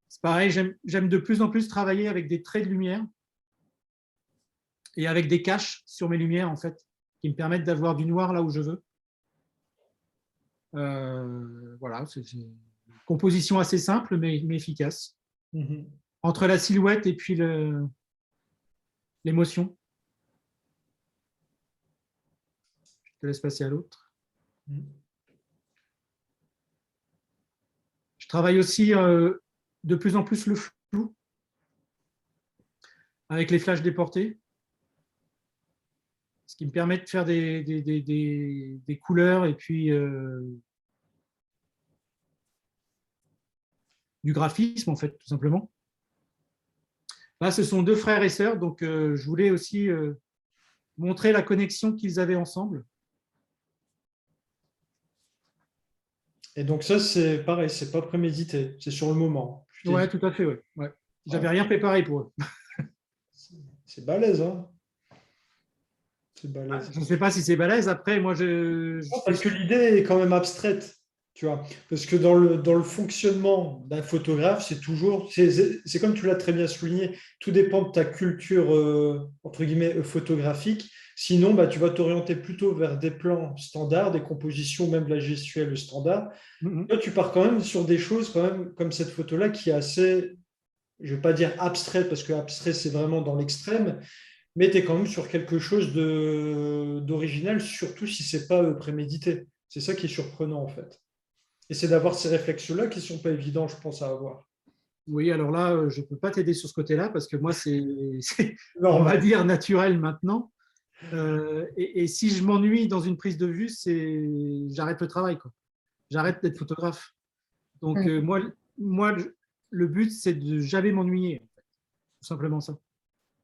C'est pareil, j'aime de plus en plus travailler avec des traits de lumière et avec des caches sur mes lumières, en fait, qui me permettent d'avoir du noir là où je veux. Voilà, c'est une composition assez simple, mais efficace. Entre la silhouette et puis l'émotion. Je te laisse passer à l'autre. Je travaille aussi de plus en plus le flou avec les flashs déportés, ce qui me permet de faire des couleurs et puis du graphisme, en fait, tout simplement. Là, ce sont 2 frères et sœurs, donc je voulais aussi montrer la connexion qu'ils avaient ensemble. Et donc ça, c'est pareil, c'est pas prémédité, c'est sur le moment. Ouais, tout à fait, ouais. J'avais rien préparé pour eux. C'est balèze, hein. C'est balèze. Je ne sais pas si c'est balèze. Après, moi, parce que l'idée est quand même abstraite, tu vois. Parce que dans le fonctionnement d'un photographe, c'est toujours, c'est comme tu l'as très bien souligné, tout dépend de ta culture, entre guillemets, photographique. Sinon, bah, tu vas t'orienter plutôt vers des plans standards, des compositions, même de la gestuelle standard. Toi, tu pars quand même sur des choses, quand même, comme cette photo-là, qui est assez, je ne vais pas dire abstrait, parce que abstrait, c'est vraiment dans l'extrême, mais tu es quand même sur quelque chose d'original, surtout si ce n'est pas prémédité. C'est ça qui est surprenant, en fait. Et c'est d'avoir ces réflexes-là qui ne sont pas évidents, je pense, à avoir. Oui, alors là, je ne peux pas t'aider sur ce côté-là, parce que moi, c'est on va dire, naturel maintenant. Et si je m'ennuie dans une prise de vue, j'arrête le travail, quoi. J'arrête d'être photographe. Donc, moi, le but, c'est de jamais m'ennuyer. tout simplement ça.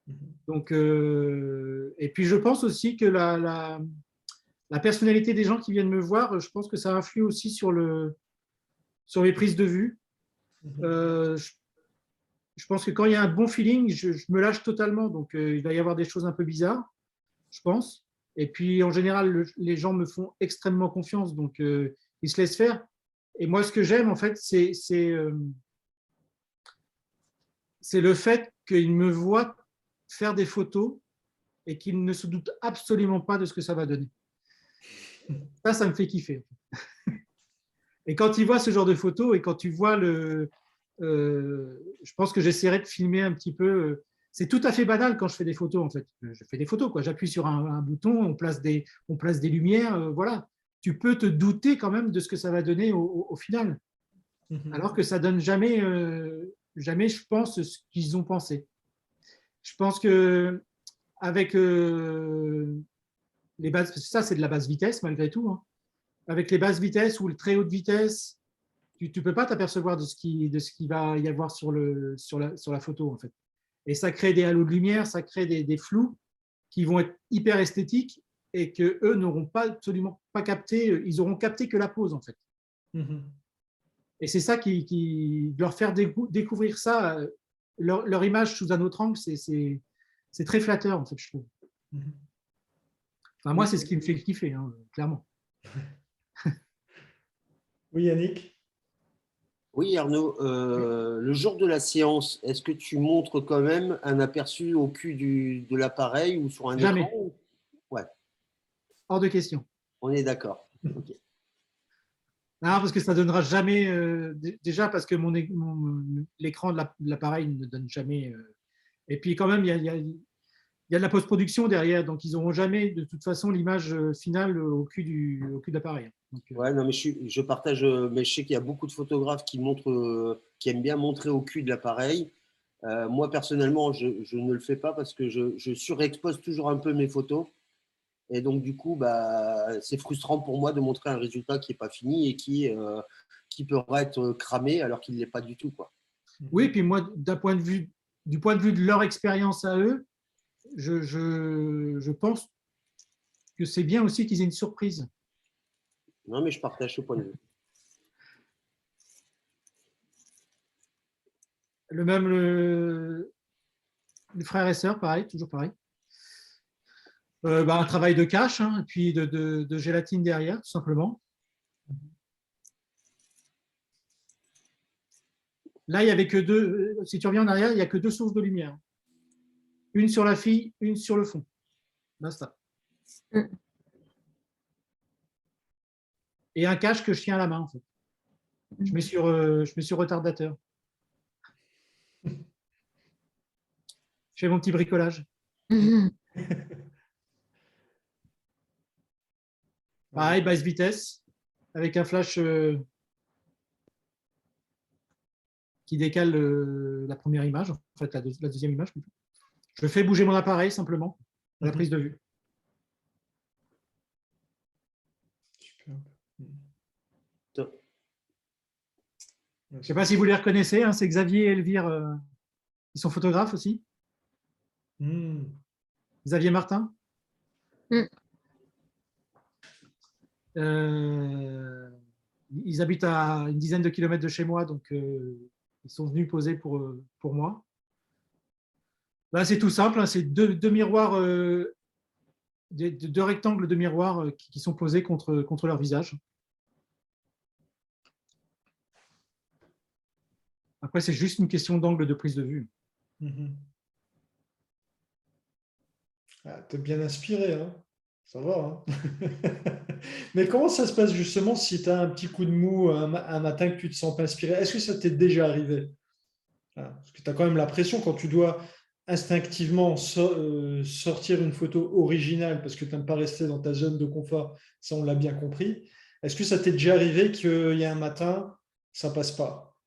Mhm. Donc, et puis, je pense aussi que la personnalité des gens qui viennent me voir, je pense que ça influe aussi sur mes prises de vue. Mhm. Je pense que quand il y a un bon feeling, je me lâche totalement. Donc, il va y avoir des choses un peu bizarres, je pense. Et puis, en général, les gens me font extrêmement confiance. Donc, ils se laissent faire. Et moi, ce que j'aime, en fait, c'est le fait qu'ils me voient faire des photos et qu'ils ne se doutent absolument pas de ce que ça va donner. Ça me fait kiffer. Et quand ils voient ce genre de photos et quand tu vois je pense que j'essaierai de filmer un petit peu. C'est tout à fait banal quand je fais des photos, en fait. Je fais des photos, quoi. J'appuie sur un bouton, on place des lumières, voilà. Tu peux te douter quand même de ce que ça va donner au final. Mhm. Alors que ça donne jamais, jamais, je pense, ce qu'ils ont pensé. Je pense que avec les bases, ça c'est de la basse vitesse malgré tout, hein. Avec les basses vitesses ou le très haute vitesse, tu ne peux pas t'apercevoir de ce qui va y avoir sur la photo, en fait. Et ça crée des halos de lumière, ça crée des flous qui vont être hyper esthétiques et que eux n'auront pas absolument pas capté, ils auront capté que la pose, en fait. Mhm. Et c'est ça qui leur faire découvrir ça, leur image sous un autre angle, c'est très flatteur, en fait, je trouve. Mhm. Enfin, moi, c'est ce qui me fait kiffer, hein, clairement. Oui, Yannick. Oui, Arnaud, le jour de la séance, est-ce que tu montres quand même un aperçu au cul de l'appareil ou sur un Jamais. écran? Ouais, Hors de question. on est d'accord. Ok. Non, parce que ça ne donnera jamais. Déjà, parce que l'écran de l'appareil ne donne jamais. Et puis, quand même, il y a de la post-production derrière. Donc, ils n'auront jamais, de toute façon, l'image finale au cul de l'appareil. Donc, Ouais, non, mais je partage, mais je sais qu'il y a beaucoup de photographes qui montrent, qui aiment bien montrer au cul de l'appareil. Moi, personnellement, je ne le fais pas parce que je surexpose toujours un peu mes photos. Et donc, du coup, bah, c'est frustrant pour moi de montrer un résultat qui n'est pas fini et qui pourrait être cramé alors qu'il ne l'est pas du tout, quoi. oui, puis moi, du point de vue de leur expérience à eux, je pense que c'est bien aussi qu'ils aient une surprise. Non, mais je partage ce point de vue. Les frères et sœurs, pareil, toujours pareil. Un travail de cache, hein, et puis de gélatine derrière, tout simplement. Là, il n'y avait que deux. Si tu reviens en arrière, il n'y a que deux sources de lumière. Une sur la fille, une sur le fond. Basta. Et un cache que je tiens à la main, en fait. Je mets sur retardateur. Je fais mon petit bricolage. Pareil, basse vitesse, avec un flash qui décale la première image, en fait la deuxième image. Je fais bouger mon appareil simplement à la prise de vue. Super. Top. Je ne sais pas si vous les reconnaissez, hein, c'est Xavier et Elvire, ils sont photographes aussi. Xavier Martin. Ils habitent à une dizaine de kilomètres de chez moi, donc ils sont venus poser pour moi. Là, c'est tout simple, hein, c'est deux miroirs, deux rectangles de miroirs qui sont posés contre leur visage. Après, c'est juste une question d'angle de prise de vue. Ah, t'es bien inspiré, hein. Ça va, hein. Mais comment ça se passe justement si tu as un petit coup de mou un matin que tu te sens pas inspiré? Est-ce que ça t'est déjà arrivé? Parce que tu as quand même la pression quand tu dois instinctivement sortir une photo originale parce que tu n'aimes pas rester dans ta zone de confort, ça on l'a bien compris. Est-ce que ça t'est déjà arrivé qu'il y a un matin, ça passe pas?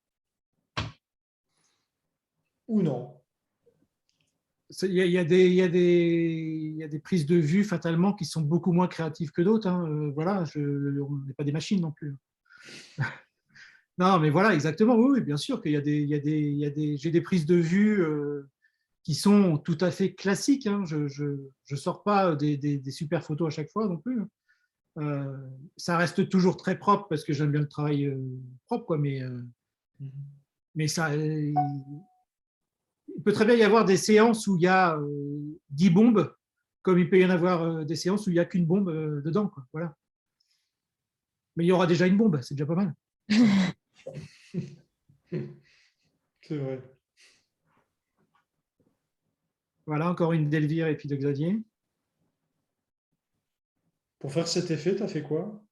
Ou non? Il y a des prises de vue fatalement qui sont beaucoup moins créatives que d'autres, hein. Voilà, on n'est pas des machines non plus. Non, mais voilà, exactement. Oui, bien sûr qu'il y a j'ai des prises de vue qui sont tout à fait classiques. Hein. Je sors pas des super photos à chaque fois non plus. Ça reste toujours très propre parce que j'aime bien le travail propre, quoi, mais ça, il peut très bien y avoir des séances où il y a 10 bombes, comme il peut y en avoir des séances où il n'y a qu'une bombe dedans, quoi. Voilà. Mais il y aura déjà une bombe, c'est déjà pas mal. C'est vrai. Voilà, encore une d'Elvire et puis de Xavier. Pour faire cet effet, tu as fait quoi?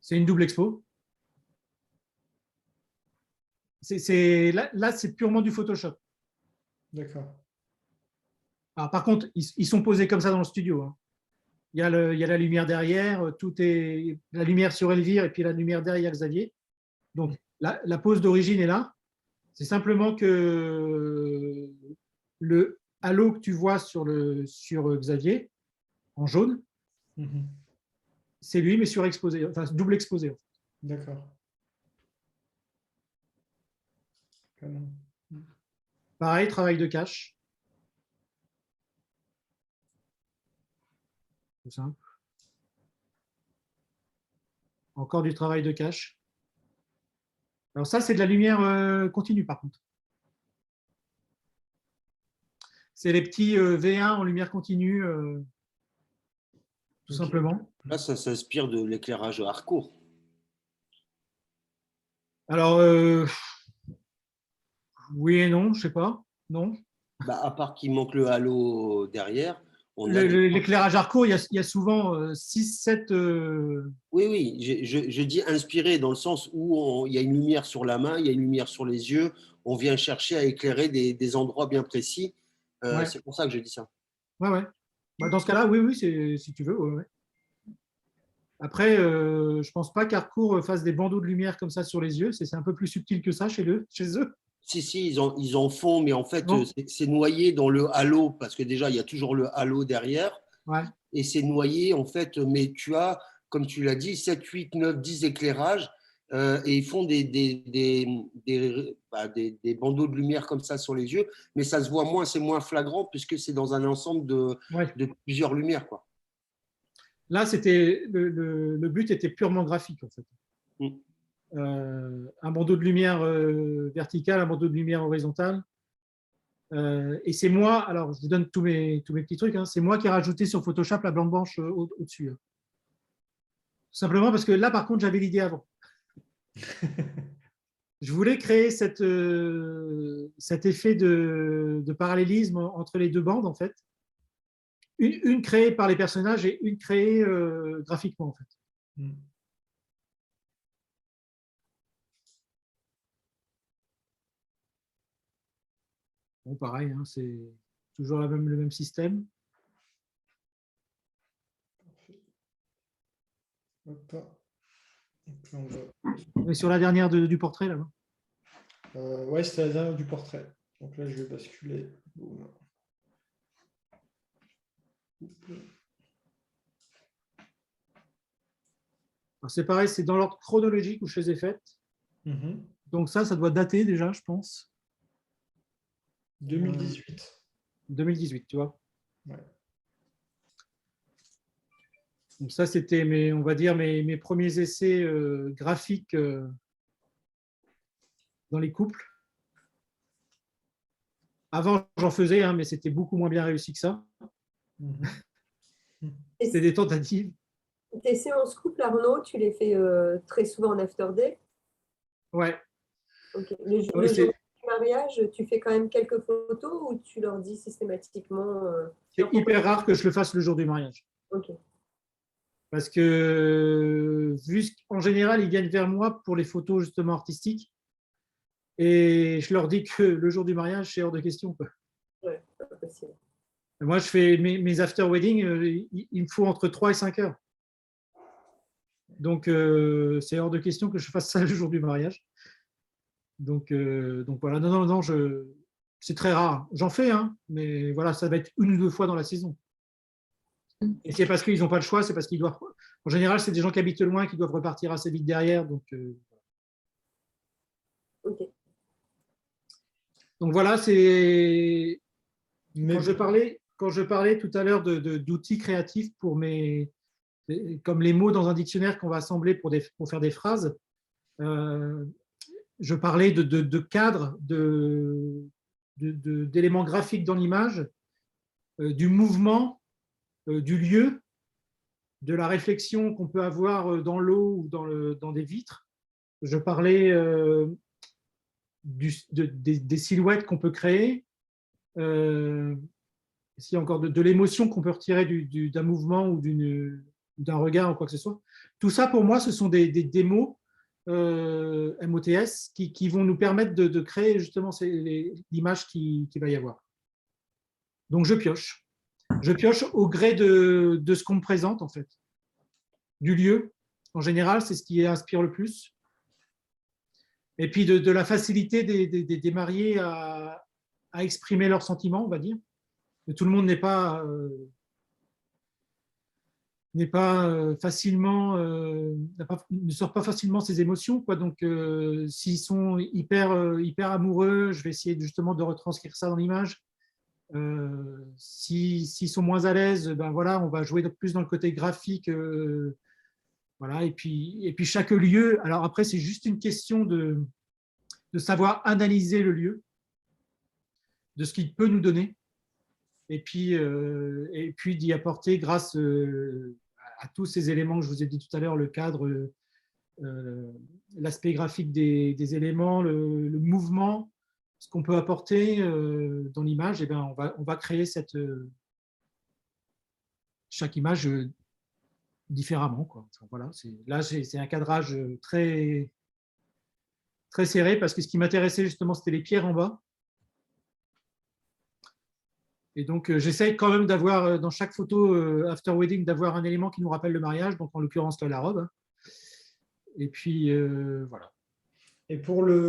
C'est une double expo. Là, c'est purement du Photoshop. D'accord. Alors, par contre, ils sont posés comme ça dans le studio. Hein. Il y a la lumière derrière, tout est la lumière sur Elvire et puis la lumière derrière Xavier. Donc, la pose d'origine est là. C'est simplement que le halo que tu vois sur Xavier, en jaune, c'est lui, mais surexposé, enfin double exposé. En fait. D'accord. Pareil, travail de cache. Tout simple. Encore du travail de cache. Alors ça, c'est de la lumière continue, par contre. C'est les petits V1 en lumière continue, tout simplement. Là, ça s'inspire de l'éclairage hardcore. Alors, oui et non, je sais pas. Non. Bah, à part qu'il manque le halo derrière, l'éclairage hardcore, il y a souvent 6-7. Oui, oui, je dis inspiré dans le sens où il y a une lumière sur la main, il y a une lumière sur les yeux, on vient chercher à éclairer des endroits bien précis. Ouais. C'est pour ça que je dis ça. Ouais, ouais. Bah, dans ce cas-là, oui, si tu veux. Ouais, ouais. Après, je pense pas qu'Harcourt fasse des bandeaux de lumière comme ça sur les yeux. C'est un peu plus subtil que ça chez eux. Si, ils en font, mais en fait, c'est noyé dans le halo, parce que déjà, il y a toujours le halo derrière. Ouais. Et c'est noyé, en fait, mais tu as, comme tu l'as dit, 7, 8, 9, 10 éclairages, et ils font des bandeaux de lumière comme ça sur les yeux, mais ça se voit moins, c'est moins flagrant, puisque c'est dans un ensemble de plusieurs lumières, quoi. Là, le but était purement graphique, en fait. Un bandeau de lumière verticale, un bandeau de lumière horizontale. Et c'est moi, alors je vous donne tous mes petits trucs, hein, c'est moi qui ai rajouté sur Photoshop la blanc blanche au-dessus. Hein. Tout simplement parce que là, par contre, j'avais l'idée avant. Je voulais créer cet effet de parallélisme entre les deux bandes, en fait. Une créée par les personnages et une créée graphiquement, en fait. Bon, pareil, hein, c'est toujours le même système. On est sur la dernière du portrait, là. Ouais, c'était la dernière du portrait. Donc là, je vais basculer. C'est pareil, c'est dans l'ordre chronologique où je les ai faites. Donc ça doit dater déjà, je pense. 2018. 2018, tu vois. Ouais. Donc ça, c'était, on va dire, mes premiers essais graphiques dans les couples. Avant, j'en faisais, hein, mais c'était beaucoup moins bien réussi que ça. C'était des tentatives. Tes séances couple, Arnaud, tu les fais très souvent en after day? Ouais. Okay. Le jour du mariage, tu fais quand même quelques photos ou tu leur dis systématiquement c'est hyper rare que je le fasse le jour du mariage. Ok. Parce que, vu qu'en général, ils viennent vers moi pour les photos justement artistiques. Et je leur dis que le jour du mariage, c'est hors de question. Ouais, pas possible. Moi, je fais mes after-wedding, il me faut entre 3 et 5 heures. Donc, c'est hors de question que je fasse ça le jour du mariage. Donc voilà, non, c'est très rare. J'en fais, hein, mais voilà, ça va être 1 ou 2 fois dans la saison. Et c'est parce qu'ils n'ont pas le choix, c'est parce qu'ils doivent. En général, c'est des gens qui habitent loin, qui doivent repartir assez vite derrière. Donc voilà, c'est Mais Quand je parlais tout à l'heure d'outils créatifs comme les mots dans un dictionnaire qu'on va assembler pour faire des phrases, je parlais de cadres, d'éléments graphiques dans l'image, du mouvement, du lieu, de la réflexion qu'on peut avoir dans l'eau ou dans des vitres. Je parlais des silhouettes qu'on peut créer, s'il y a encore de l'émotion qu'on peut retirer d'un mouvement ou d'un regard ou quoi que ce soit. Tout ça, pour moi, ce sont des mots MOTS qui vont nous permettre de créer justement l'image qu'il va y avoir. Donc, je pioche. Je pioche au gré de ce qu'on me présente, en fait. Du lieu, en général, c'est ce qui inspire le plus. Et puis de la facilité des mariés à exprimer leurs sentiments, on va dire. Tout le monde ne sort pas facilement ses émotions, quoi. Donc, s'ils sont hyper amoureux, je vais essayer justement de retranscrire ça dans l'image. S'ils sont moins à l'aise, ben voilà, on va jouer plus dans le côté graphique. Voilà, et puis chaque lieu. Alors après, c'est juste une question de savoir analyser le lieu, de ce qu'il peut nous donner, et puis d'y apporter grâce à tous ces éléments que je vous ai dit tout à l'heure, le cadre, l'aspect graphique des éléments, le mouvement, ce qu'on peut apporter dans l'image, et ben on va créer chaque image différemment, quoi. Enfin, voilà, là, c'est un cadrage très, très serré parce que ce qui m'intéressait justement, c'était les pierres en bas. Et donc, j'essaye quand même d'avoir dans chaque photo after wedding, d'avoir un élément qui nous rappelle le mariage, donc en l'occurrence la robe. Et puis, voilà. Et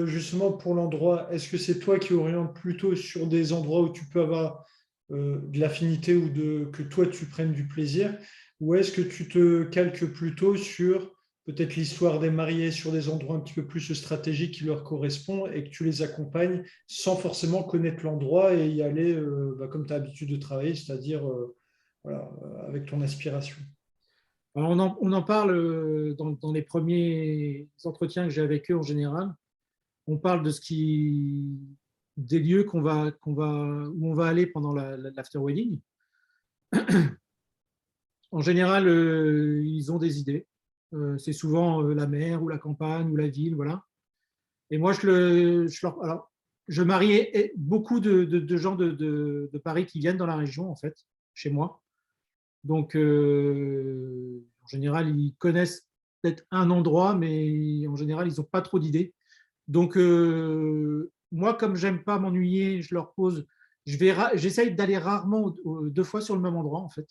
justement, pour l'endroit, est-ce que c'est toi qui orientes plutôt sur des endroits où tu peux avoir de l'affinité ou que toi, tu prennes du plaisir? Ou est-ce que tu te calques plutôt sur peut-être l'histoire des mariés, sur des endroits un petit peu plus stratégiques qui leur correspondent et que tu les accompagnes sans forcément connaître l'endroit et y aller comme tu as l'habitude de travailler, c'est-à-dire voilà, avec ton aspiration? Alors, on en parle dans les premiers entretiens que j'ai avec eux en général. On parle des lieux où on va aller pendant l'after wedding. En général, ils ont des idées. C'est souvent la mer ou la campagne ou la ville, voilà. Et moi, je marie beaucoup de gens de Paris qui viennent dans la région, en fait, chez moi. Donc, en général, ils connaissent peut-être un endroit, mais en général, ils n'ont pas trop d'idées. Donc, moi, comme j'aime pas m'ennuyer, je leur pose. J'essaye d'aller rarement 2 fois sur le même endroit, en fait.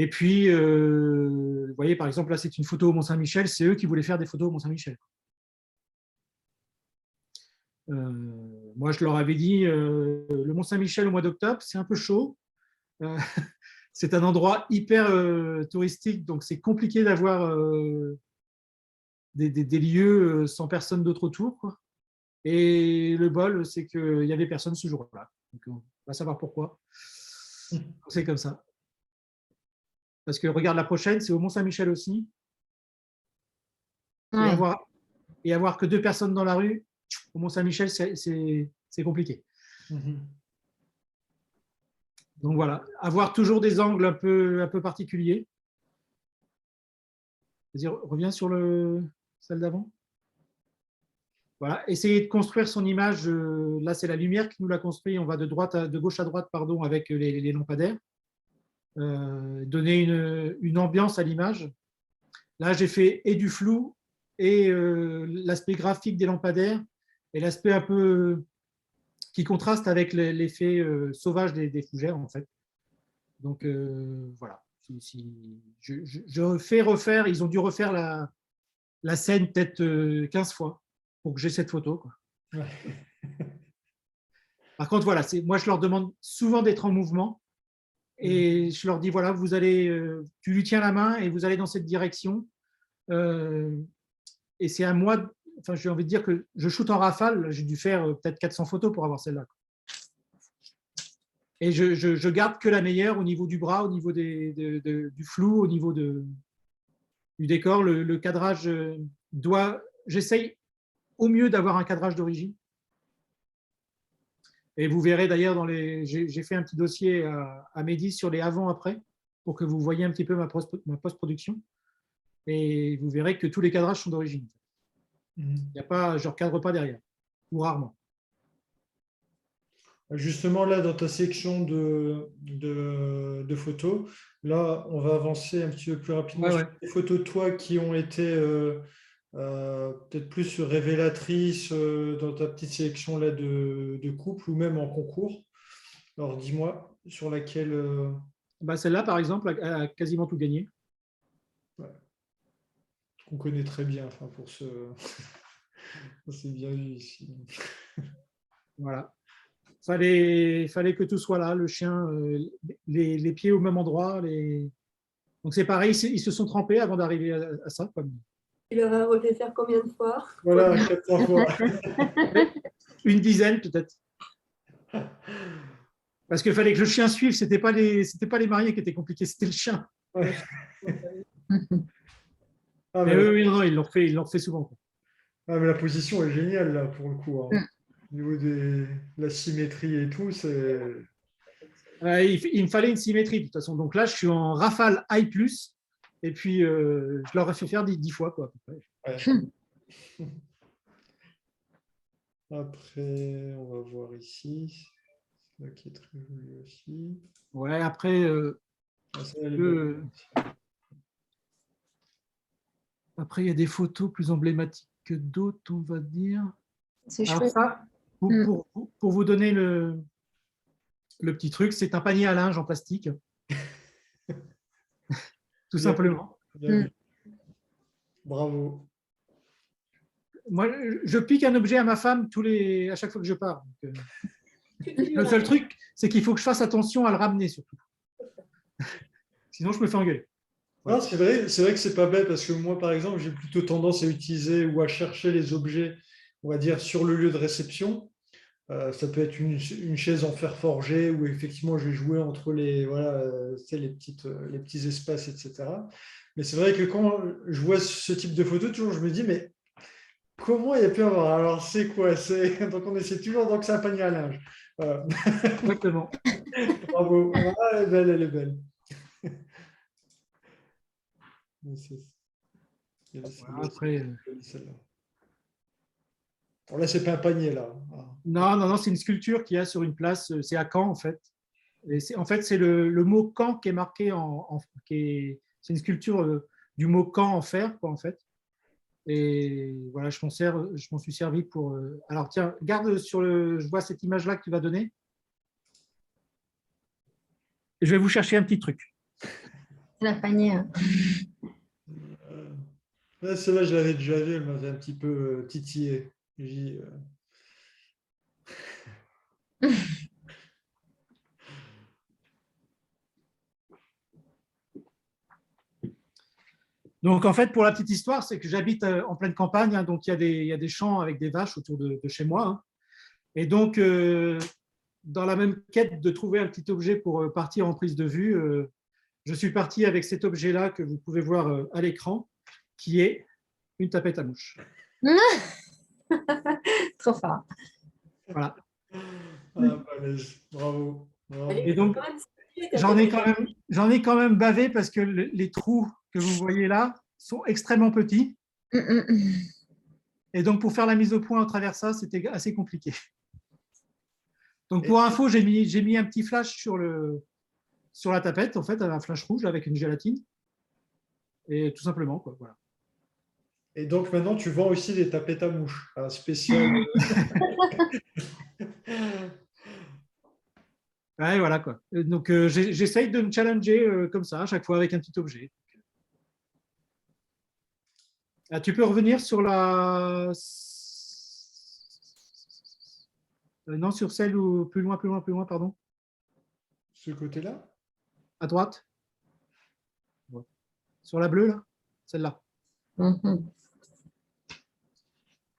Et puis, vous voyez, par exemple, là, c'est une photo au Mont-Saint-Michel. C'est eux qui voulaient faire des photos au Mont-Saint-Michel. Moi, je leur avais dit, le Mont-Saint-Michel au mois d'octobre, c'est un peu chaud. C'est un endroit hyper touristique, donc c'est compliqué d'avoir des lieux sans personne d'autre autour, quoi. Et le bol, c'est qu'il n'y avait personne ce jour-là. Donc, on va savoir pourquoi. C'est comme ça. Parce que regarde, la prochaine, c'est au Mont-Saint-Michel aussi. Ouais. Et avoir que 2 personnes dans la rue, au Mont-Saint-Michel, c'est compliqué. Donc voilà, avoir toujours des angles un peu particuliers. Vas-y, reviens sur celle d'avant. Voilà, essayer de construire son image. Là, c'est la lumière qui nous l'a construit. On va de gauche à droite, pardon, avec les lampadaires. Donner une ambiance à l'image. Là, j'ai fait et du flou et l'aspect graphique des lampadaires et l'aspect un peu qui contraste avec l'effet sauvage des fougères, en fait. Donc, voilà. Je fais refaire, ils ont dû refaire la scène peut-être 15 fois pour que j'ai cette photo, quoi. Ouais. Par contre, voilà, moi, je leur demande souvent d'être en mouvement et je leur dis, voilà, tu lui tiens la main et vous allez dans cette direction. Et c'est à moi, enfin, j'ai envie de dire que je shoote en rafale. J'ai dû faire peut-être 400 photos pour avoir celle-là. Et je garde que la meilleure au niveau du bras, au niveau du flou, au niveau du décor. Le cadrage j'essaye au mieux d'avoir un cadrage d'origine. Et vous verrez d'ailleurs, j'ai fait un petit dossier à Mehdi sur les avant-après pour que vous voyez un petit peu ma post-production. Et vous verrez que tous les cadrages sont d'origine. Je ne recadre pas derrière, ou rarement. Justement, là, dans ta section de photos, là, on va avancer un petit peu plus rapidement sur les photos de toi qui ont été peut-être plus révélatrices dans ta petite sélection là, de couple ou même en concours. Alors, dis-moi sur laquelle… Celle-là, par exemple, a quasiment tout gagné. qu'on connaît très bien, enfin, pour ce… C'est bien vu ici. Voilà. Fallait que tout soit là, le chien, les pieds au même endroit. Donc c'est pareil, ils se sont trempés avant d'arriver à ça. Tu leur as refait faire combien de fois? Voilà, 400 fois. Une dizaine peut-être. Parce qu'il fallait que le chien suive, c'était pas les mariés qui étaient compliqués, c'était le chien. Ouais. Mais oui, non, ils l'ont fait souvent. Quoi. Ah, mais la position est géniale là pour le coup. Hein. Au niveau de la symétrie et tout, c'est… Il me fallait une symétrie de toute façon. Donc là, je suis en rafale I+, et puis je leur ai fait faire 10 fois. Quoi, à peu près. Ouais. Après, on va voir ici. C'est là qui est très joli aussi. Ouais, après, après, il y a des photos plus emblématiques que d'autres, on va dire. C'est Alors chouette. ça, pour vous donner le petit truc, c'est un panier à linge en plastique. Tout simplement. Bien vu. Bravo. Moi, je pique un objet à ma femme à chaque fois que je pars. Donc, le seul truc, c'est qu'il faut que je fasse attention à le ramener surtout. Sinon, je me fais engueuler. Non, c'est vrai que c'est pas bête parce que moi, par exemple, j'ai plutôt tendance à utiliser ou à chercher les objets, on va dire, sur le lieu de réception. Ça peut être une chaise en fer forgé où effectivement je vais jouer entre les petits espaces, etc. Mais c'est vrai que quand je vois ce type de photos, toujours je me dis, mais comment il y a pu avoir? Alors c'est quoi? Donc on essaie toujours, donc c'est un panier à linge. Voilà. Exactement. Bravo. Ah, elle est belle, elle est belle. Voilà, après, bon, là, c'est pas un panier, là. Ah. non, c'est une sculpture qu'il y a sur une place. C'est à Caen, en fait. Et en fait, c'est le mot Caen qui est marqué c'est une sculpture du mot Caen en fer, quoi, en fait. Et voilà, je m'en suis servi pour. Alors, tiens, garde je vois cette image-là que tu vas donner. Et je vais vous chercher un petit truc. C'est la panière. Celle-là, je l'avais déjà vue, elle m'avait un petit peu titillé. Donc, en fait, pour la petite histoire, c'est que j'habite en pleine campagne, hein, donc il y a des champs avec des vaches autour de chez moi. Hein. Et donc, dans la même quête de trouver un petit objet pour partir en prise de vue, je suis parti avec cet objet-là que vous pouvez voir à l'écran, qui est une tapette à mouche. Trop fort. Voilà. Bravo. Et donc, j'en ai quand même bavé parce que les trous que vous voyez là sont extrêmement petits. Et donc, pour faire la mise au point au travers ça, c'était assez compliqué. Donc, pour info, j'ai mis un petit flash sur la tapette, en fait, un flash rouge avec une gélatine. Et tout simplement, quoi. Voilà. Et donc, maintenant, tu vends aussi des tapettes à mouches, un spécial. Ouais, voilà, quoi. Donc, j'essaye de me challenger comme ça, à chaque fois avec un petit objet. Ah, tu peux revenir sur non, sur celle où plus loin, pardon. Ce côté-là? À droite. Ouais. Sur la bleue, là. Celle-là.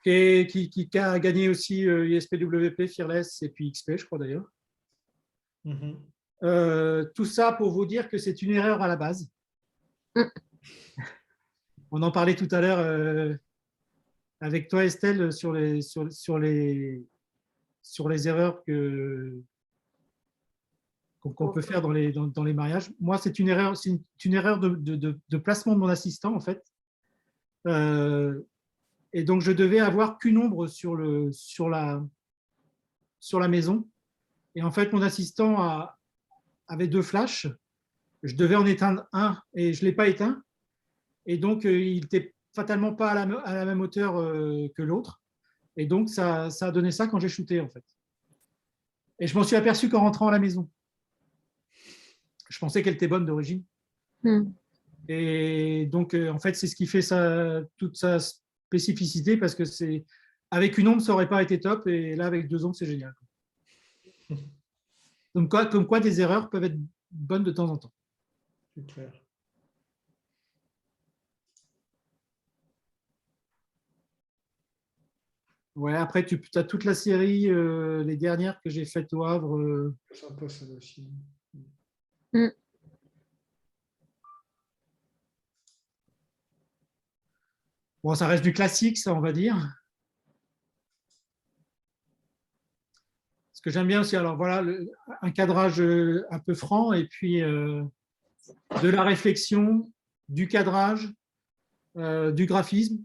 Qui a gagné aussi ISPWP, Fearless et puis XP, je crois d'ailleurs. Tout ça pour vous dire que c'est une erreur à la base. Mm. On en parlait tout à l'heure avec toi, Estelle, sur les erreurs qu'on peut faire dans les mariages. Moi, c'est une erreur de placement de mon assistant, en fait. Et donc, je devais avoir qu'une ombre sur la maison. Et en fait, mon assistant avait 2 flashs. Je devais en éteindre un et je ne l'ai pas éteint. Et donc, il n'était fatalement pas à la même hauteur que l'autre. Et donc, ça a donné ça quand j'ai shooté, en fait. Et je m'en suis aperçu qu'en rentrant à la maison. Je pensais qu'elle était bonne d'origine. Et donc, en fait, c'est ce qui fait toute sa spécificité, parce que avec une ombre, ça n'aurait pas été top. Et là, avec 2 ombres, c'est génial. Donc, comme quoi, des erreurs peuvent être bonnes de temps en temps. C'est clair. Ouais, après, tu as toute la série, les dernières que j'ai faites au Havre. C'est sympa, ça aussi. Bon, ça reste du classique, ça, on va dire. Ce que j'aime bien aussi, alors voilà, un cadrage un peu franc, et puis de la réflexion, du cadrage, du graphisme.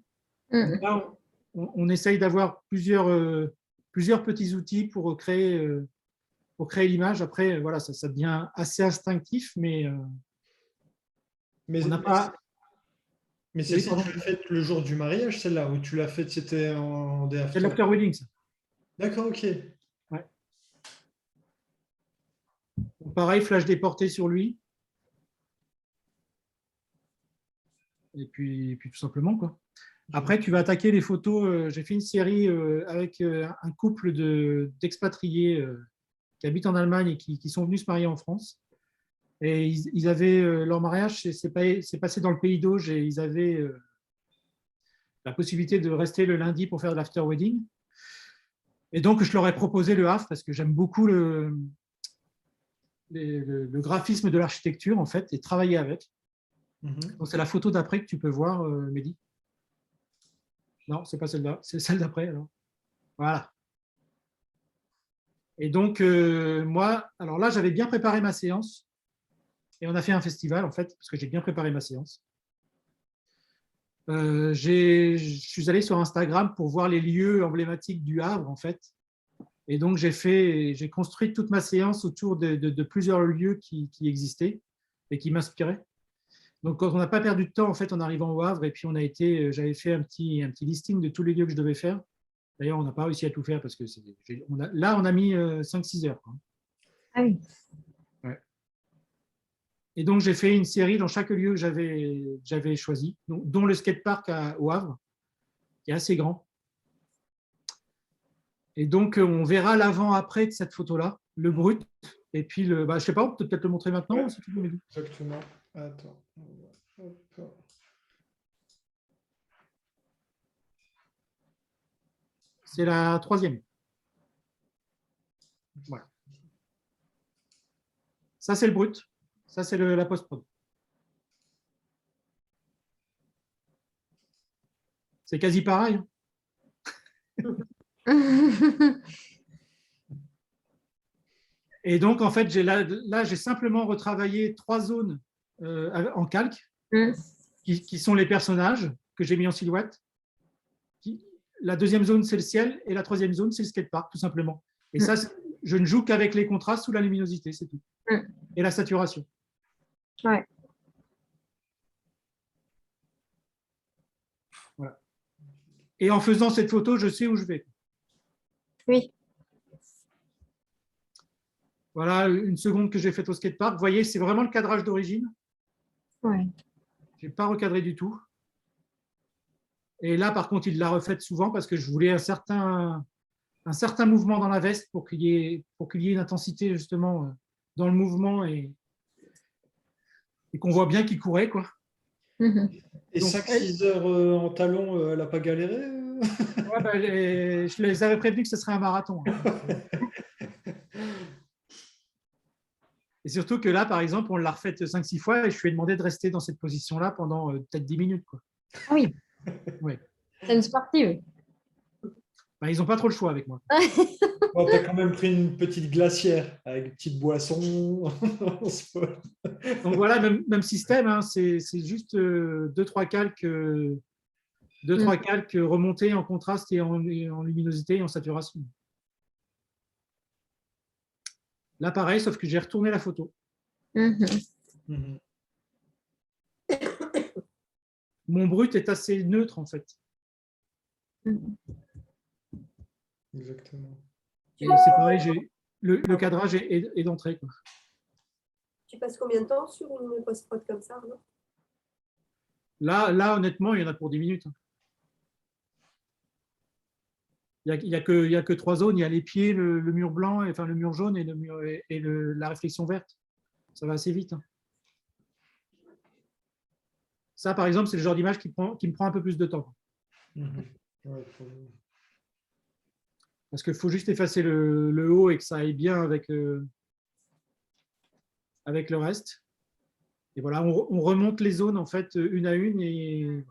Là, on essaye d'avoir plusieurs petits outils pour créer l'image. Après, voilà, ça devient assez instinctif, mais on n'a pas. Mais Oui, celle-ci, tu l'as faite le jour du mariage, celle-là, où tu l'as faite, c'était en day C'est after. l'after wedding, ça. D'accord, ok. Ouais. Donc, pareil, flash déporté sur lui. Et puis tout simplement, quoi. Après, tu vas attaquer les photos. J'ai fait une série avec un couple d'expatriés qui habitent en Allemagne et qui sont venus se marier en France. Et ils avaient leur mariage, c'est passé dans le pays d'Auge, et ils avaient la possibilité de rester le lundi pour faire de l'after wedding. Et donc, je leur ai proposé le Havre parce que j'aime beaucoup le graphisme de l'architecture, en fait, et travailler avec. Donc, c'est la photo d'après que tu peux voir, Mehdi. Non, c'est pas celle-là, c'est celle d'après. Alors. Voilà. Et donc, moi, alors là, j'avais bien préparé ma séance. Et on a fait un festival, en fait, parce que j'ai bien préparé ma séance. Je suis allé sur Instagram pour voir les lieux emblématiques du Havre, en fait. Et donc, j'ai construit toute ma séance autour de plusieurs lieux qui existaient et qui m'inspiraient. Donc, quand on n'a pas perdu de temps, en fait, en arrivant au Havre, et puis j'avais fait un petit listing de tous les lieux que je devais faire. D'ailleurs, on n'a pas réussi à tout faire parce que là, on a mis 5-6 heures. Quoi. Ah oui. Ouais. Et donc, j'ai fait une série dans chaque lieu que j'avais choisi, dont le skatepark au Havre, qui est assez grand. Et donc, on verra l'avant-après de cette photo-là, le brut. Et puis, je ne sais pas, on peut peut-être le montrer maintenant. Ouais, si tu veux. Exactement. Attends. Hop. C'est la 3e. Voilà. Ça, c'est le brut. Ça, c'est la post-prod. C'est quasi pareil. Et donc, en fait, là, j'ai simplement retravaillé 3 zones en calque, qui sont les personnages que j'ai mis en silhouette. La 2e zone, c'est le ciel, et la 3e zone, c'est le skatepark, tout simplement. Et ça, je ne joue qu'avec les contrastes ou la luminosité, c'est tout. Et la saturation. Ouais. Voilà. Et en faisant cette photo, je sais où je vais. Oui. Voilà une seconde que j'ai faite au skatepark. Vous voyez, c'est vraiment le cadrage d'origine. Ouais. Je n'ai pas recadré du tout. Et là, par contre, il l'a refaite souvent parce que je voulais un certain mouvement dans la veste pour qu'il y ait une intensité justement dans le mouvement et qu'on voit bien qu'il courait, quoi. Et 5-6 heures en talon, elle n'a pas galéré Ouais, je les avais prévenus que ce serait un marathon. Et surtout que là, par exemple, on l'a refaite 5-6 fois et je lui ai demandé de rester dans cette position-là pendant peut-être 10 minutes, quoi. Ah oui, Ouais. c'est une sportive. Bah, ils n'ont pas trop le choix avec moi. Bon, tu as quand même pris une petite glacière avec une petite boisson. Donc voilà, même système, hein, c'est juste 2-3 calques, remontés en contraste et en luminosité et en saturation. Là, pareil, sauf que j'ai retourné la photo. Mhm. Mhm. Mon brut est assez neutre, en fait. Exactement. Et c'est pareil, le cadrage est d'entrée, quoi. Tu passes combien de temps sur une post-prod comme ça, Arnaud? Là, honnêtement, il y en a pour 10 minutes. Il n'y a que 3 zones. Il y a les pieds, le mur blanc, enfin le mur jaune et, la réflexion verte. Ça va assez vite. Ça, par exemple, c'est le genre d'image qui me prend un peu plus de temps. Mhm. Ouais, Parce qu'il faut juste effacer le haut et que ça aille bien avec le reste. Et voilà, on remonte les zones en fait une à une et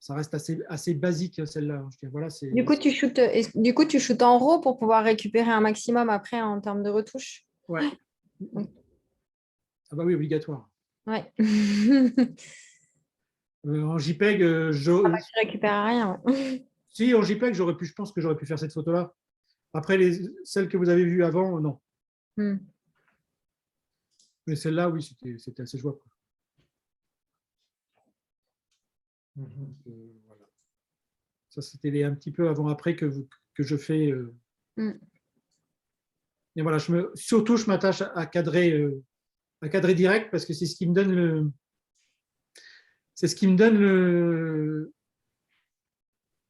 ça reste assez basique celle-là. Voilà, Du coup, tu shootes en RAW pour pouvoir récupérer un maximum après en termes de retouches. ouais. Ah bah oui, obligatoire. Ouais. En JPEG, Tu récupères rien. Ouais. si en JPEG, je pense que j'aurais pu faire cette photo-là. Après, celles que vous avez vues avant, non. Hmm. Mais celle-là, oui, c'était assez jouable. Mhm. Voilà. Ça, c'était un petit peu avant-après que je fais. Et voilà, surtout, je m'attache à cadrer direct parce que c'est ce qui me donne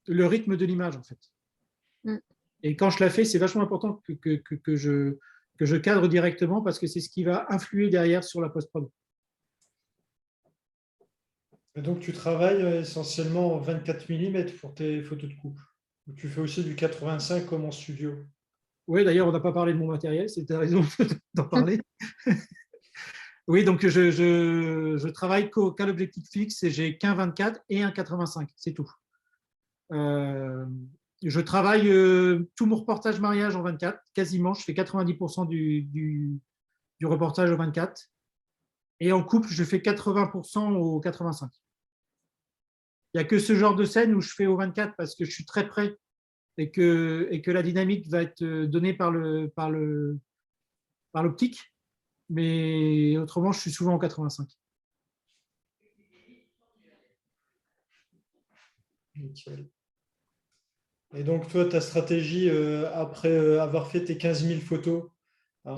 le rythme de l'image, en fait. Et quand je la fais, c'est vachement important que je cadre directement parce que c'est ce qui va influer derrière sur la post-prod. Et donc, tu travailles essentiellement en 24 mm pour tes photos de couple. Ou tu fais aussi du 85 comme en studio. Oui, d'ailleurs, on n'a pas parlé de mon matériel, c'était raison d'en parler. Oui, donc je travaille qu'à l'objectif fixe et j'ai qu'un 24 et un 85, c'est tout. Je travaille tout mon reportage mariage en 24, quasiment. Je fais 90% du reportage au 24. Et en couple, je fais 80% au 85. Il n'y a que ce genre de scène où je fais au 24 parce que je suis très près et que la dynamique va être donnée par l'optique. Mais autrement, je suis souvent au 85. Nickel. Et donc, toi, ta stratégie après avoir fait tes 15 000 photos, hein,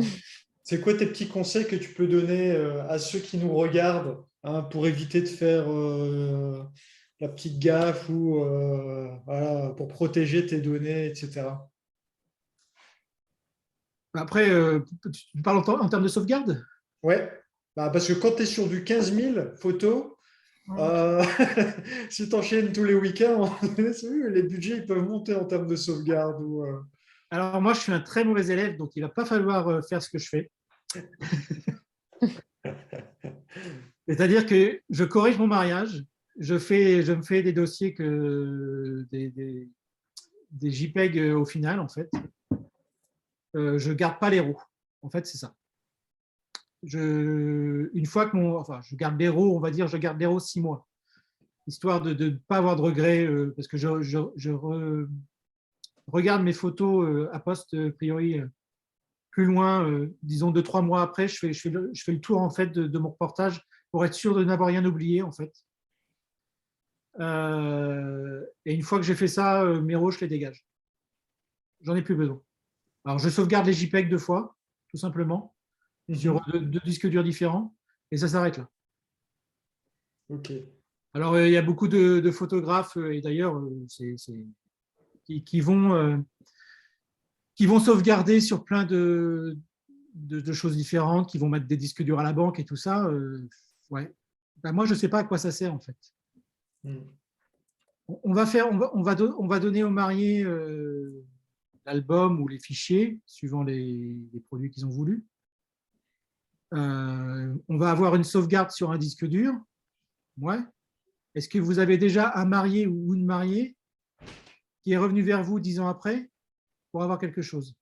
c'est quoi tes petits conseils que tu peux donner à ceux qui nous regardent, hein, pour éviter de faire la petite gaffe ou voilà, pour protéger tes données, etc. Après, tu parles en termes de sauvegarde? Ouais, bah, parce que quand tu es sur du 15 000 photos, euh, si tu enchaînes tous les week-ends, les budgets ils peuvent monter en termes de sauvegarde. Alors moi, je suis un très mauvais élève, donc il ne va pas falloir faire ce que je fais. C'est-à-dire que je corrige mon mariage, je me fais des dossiers des JPEG au final, en fait. Je ne garde pas les RAW. En fait, c'est ça. Une fois que je garde les RAW, on va dire, je garde les RAW 6 mois, histoire de ne pas avoir de regrets, parce que je regarde mes photos a priori plus loin, disons 2-3 mois après, je fais le tour en fait de mon reportage pour être sûr de n'avoir rien oublié en fait. Et une fois que j'ai fait ça, mes RAW, je les dégage. J'en ai plus besoin. Alors je sauvegarde les JPEG 2 fois, tout simplement, sur 2 disques durs différents, et ça s'arrête là. Ok. Alors il y a beaucoup de photographes, et d'ailleurs, qui vont sauvegarder sur plein de choses différentes, qui vont mettre des disques durs à la banque et tout ça. Ouais. Ben, moi, je ne sais pas à quoi ça sert en fait. On va donner aux mariés l'album ou les fichiers, suivant les produits qu'ils ont voulu. On va avoir une sauvegarde sur un disque dur. Ouais. Est-ce que vous avez déjà un marié ou une mariée qui est revenu vers vous 10 ans après pour avoir quelque chose?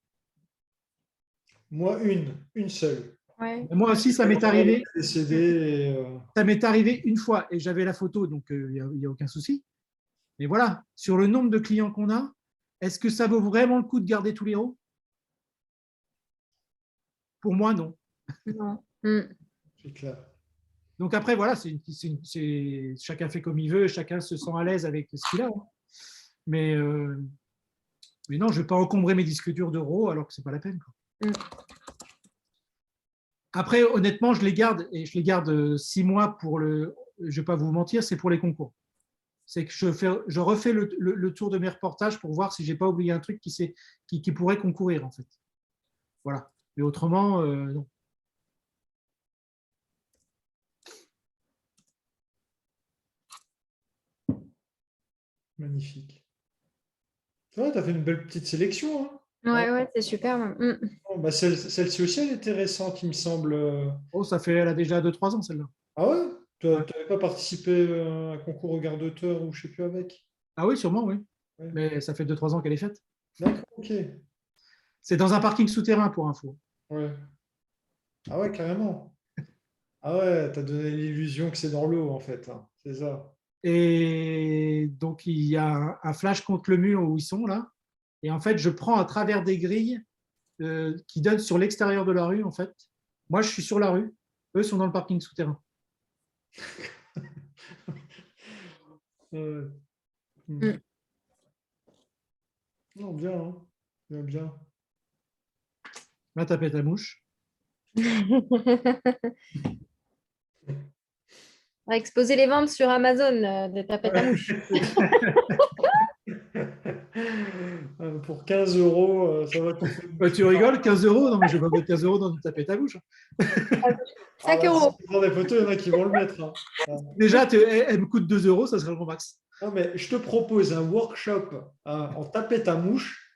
Moi, une seule. Ouais. Moi aussi, ça m'est arrivé. Décédé. Et, Ça m'est arrivé une fois et j'avais la photo, donc il n'y a aucun souci. Mais voilà, sur le nombre de clients qu'on a, est-ce que ça vaut vraiment le coup de garder tous les héros? Pour moi, non. Non. c'est clair. Donc après, voilà, chacun fait comme il veut, chacun se sent à l'aise avec ce qu'il a. Hein. Mais non, je ne vais pas encombrer mes disques durs d'euros alors que ce n'est pas la peine. Quoi. Après, honnêtement, je les garde et je les garde 6 mois pour le. Je ne vais pas vous mentir, c'est pour les concours. C'est que je refais le tour de mes reportages pour voir si je n'ai pas oublié un truc qui pourrait concourir, en fait. Voilà. Mais autrement, non. Magnifique. Tu vois, tu as fait une belle petite sélection. Hein. Ouais, c'est superbe. Bon, bah, celle-ci aussi, elle était récente, il me semble. Oh, elle a déjà 2-3 ans, celle-là. Ah ouais? Tu Ouais. n'avais pas participé à un concours regard d'auteur ou je ne sais plus avec? Ah oui, sûrement, oui. Ouais. Mais ça fait 2-3 ans qu'elle est faite. D'accord, ok. C'est dans un parking souterrain, pour info. Ouais. Ah ouais, carrément. Ah ouais, tu as donné l'illusion que c'est dans l'eau, en fait. Hein. C'est ça. Et donc, il y a un flash contre le mur où ils sont, là. Et en fait, je prends à travers des grilles qui donnent sur l'extérieur de la rue, en fait. Moi, je suis sur la rue. Eux sont dans le parking souterrain. Ouais. Non, bien, hein. Bien, bien. Là, tapette à mouche. On va exposer les ventes sur Amazon des tapettes à mouches. Pour 15 €, ça va tout faire. Tu rigoles, 15 €? Non, mais je vais pas mettre 15 € dans une tapette à mouche. 5 euros. Si tu prends des photos, il y en a qui vont le mettre. Hein. Déjà, elle me coûte 2 €, ça serait le grand max. Non, mais je te propose un workshop en tapette à mouche.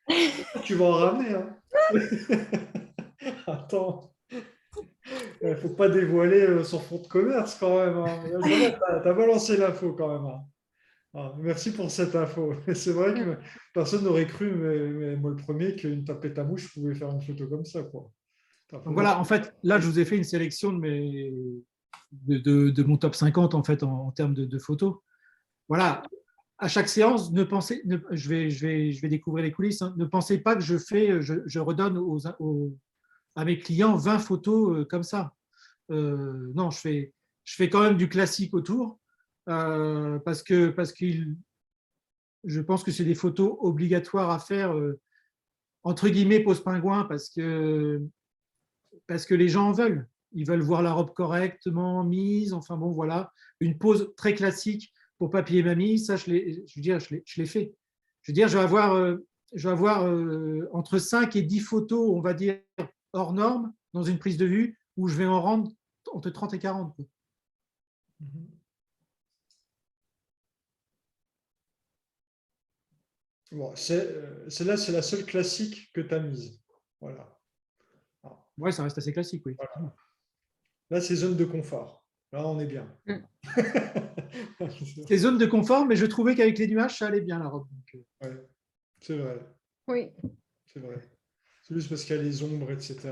Tu vas en ramener. Hein. Attends. Il ne faut pas dévoiler son fonds de commerce quand même. Hein. Tu as balancé l'info quand même. Hein. Ah, merci pour cette info. C'est vrai que personne n'aurait cru, mais moi le premier, qu'une tapette à mouche pouvait faire une photo comme ça. Quoi. Donc voilà, en fait, là, je vous ai fait une sélection de mon top 50 en fait, en termes de photos. Voilà, à chaque séance, je vais découvrir les coulisses. Hein, ne pensez pas que je redonne à mes clients 20 photos comme ça. Non, je fais quand même du classique autour parce que je pense que c'est des photos obligatoires à faire entre guillemets pose pingouin parce que les gens en veulent. Ils veulent voir la robe correctement mise. Enfin bon, voilà, une pose très classique pour papier et mamie. Ça, je l'ai fait. Je veux dire, je vais avoir entre 5 et 10 photos, on va dire, hors normes dans une prise de vue où je vais en rendre entre 30 et 40. Bon, celle-là, c'est la seule classique que tu as mise. Voilà. Oui, ça reste assez classique, oui. Voilà. Là, c'est zone de confort. Là, on est bien. C'est zone de confort, mais je trouvais qu'avec les nuages, ça allait bien la robe. Ouais, c'est vrai. Oui. C'est vrai. C'est juste parce qu'il y a les ombres, etc.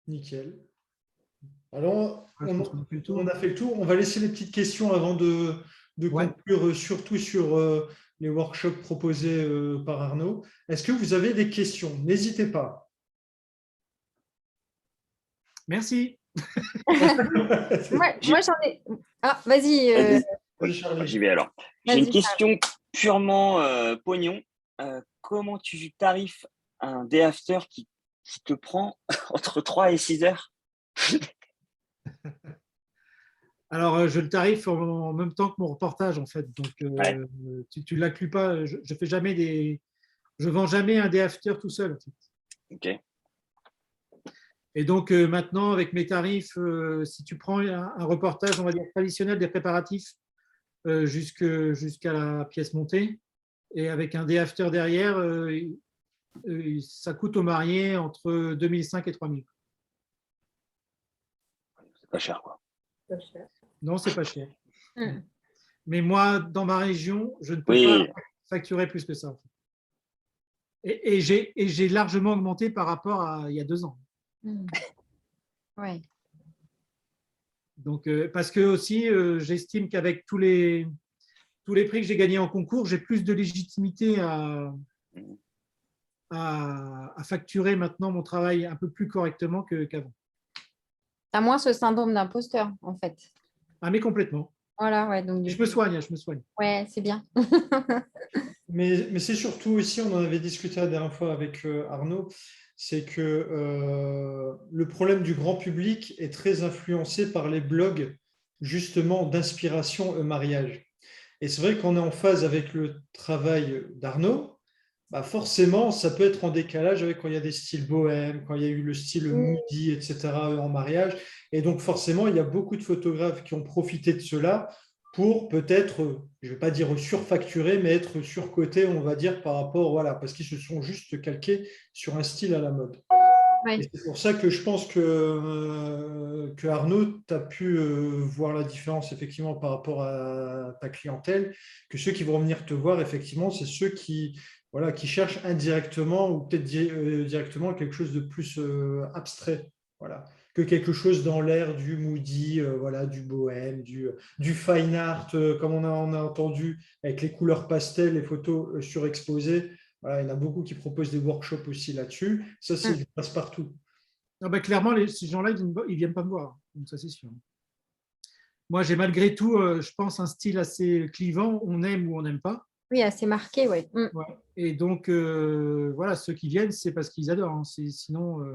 Nickel. Alors, on a fait le tour. On va laisser les petites questions avant de conclure, surtout sur les workshops proposés par Arnaud. Est-ce que vous avez des questions? N'hésitez pas. Merci. moi j'en ai. Ah, vas-y. J'y vais alors. J'ai une question purement pognon. Comment tu tarifes un day after qui te prend entre 3 et 6 heures? Alors, je le tarife en même temps que mon reportage, en fait. Donc, tu ne l'inclus pas. Je fais jamais je vends jamais un day after tout seul. En fait. Ok. Et donc maintenant, avec mes tarifs, si tu prends un reportage, on va dire traditionnel des préparatifs jusqu'à la pièce montée, et avec un day after derrière, ça coûte aux mariés entre 2005 et 3000. C'est pas cher, quoi. Pas cher. Non, c'est pas cher. Mm. Mais moi, dans ma région, je ne peux Oui. pas facturer plus que ça, en fait. Et j'ai largement augmenté par rapport à il y a 2 ans. Ouais. Donc, parce que aussi, j'estime qu'avec tous les prix que j'ai gagnés en concours, j'ai plus de légitimité à facturer maintenant mon travail un peu plus correctement qu'avant. Tu as moins ce syndrome d'imposteur, en fait. Ah, mais complètement. Voilà, ouais. Donc, Je me soigne, je me soigne. Ouais, c'est bien. Mais c'est surtout aussi, on en avait discuté la dernière fois avec Arnaud, c'est que le problème du grand public est très influencé par les blogs justement d'inspiration mariage. Et c'est vrai qu'on est en phase avec le travail d'Arnaud, bah forcément, ça peut être en décalage avec quand il y a des styles bohèmes, quand il y a eu le style moody, etc. en mariage. Et donc forcément, il y a beaucoup de photographes qui ont profité de cela pour peut-être, je ne vais pas dire surfacturer, mais être surcotés, on va dire, par rapport, voilà, parce qu'ils se sont juste calqués sur un style à la mode. Ouais. Et c'est pour ça que je pense que Arnaud, tu as pu voir la différence effectivement par rapport à ta clientèle, que ceux qui vont venir te voir, effectivement, c'est ceux qui, voilà, qui cherchent indirectement ou peut-être directement quelque chose de plus abstrait. Voilà. Que quelque chose dans l'air du moody, voilà, du bohème, du fine art, comme on a entendu, avec les couleurs pastel, les photos surexposées. Voilà, il y en a beaucoup qui proposent des workshops aussi là-dessus. Ça, c'est du passe-partout. Non, bah, clairement, ces gens-là, ils ne viennent pas me voir. Donc, ça, c'est sûr. Moi, j'ai malgré tout, je pense, un style assez clivant. On aime ou on n'aime pas. Oui, assez marqué, ouais. Ouais. Et donc, voilà, ceux qui viennent, c'est parce qu'ils adorent. Hein. Sinon,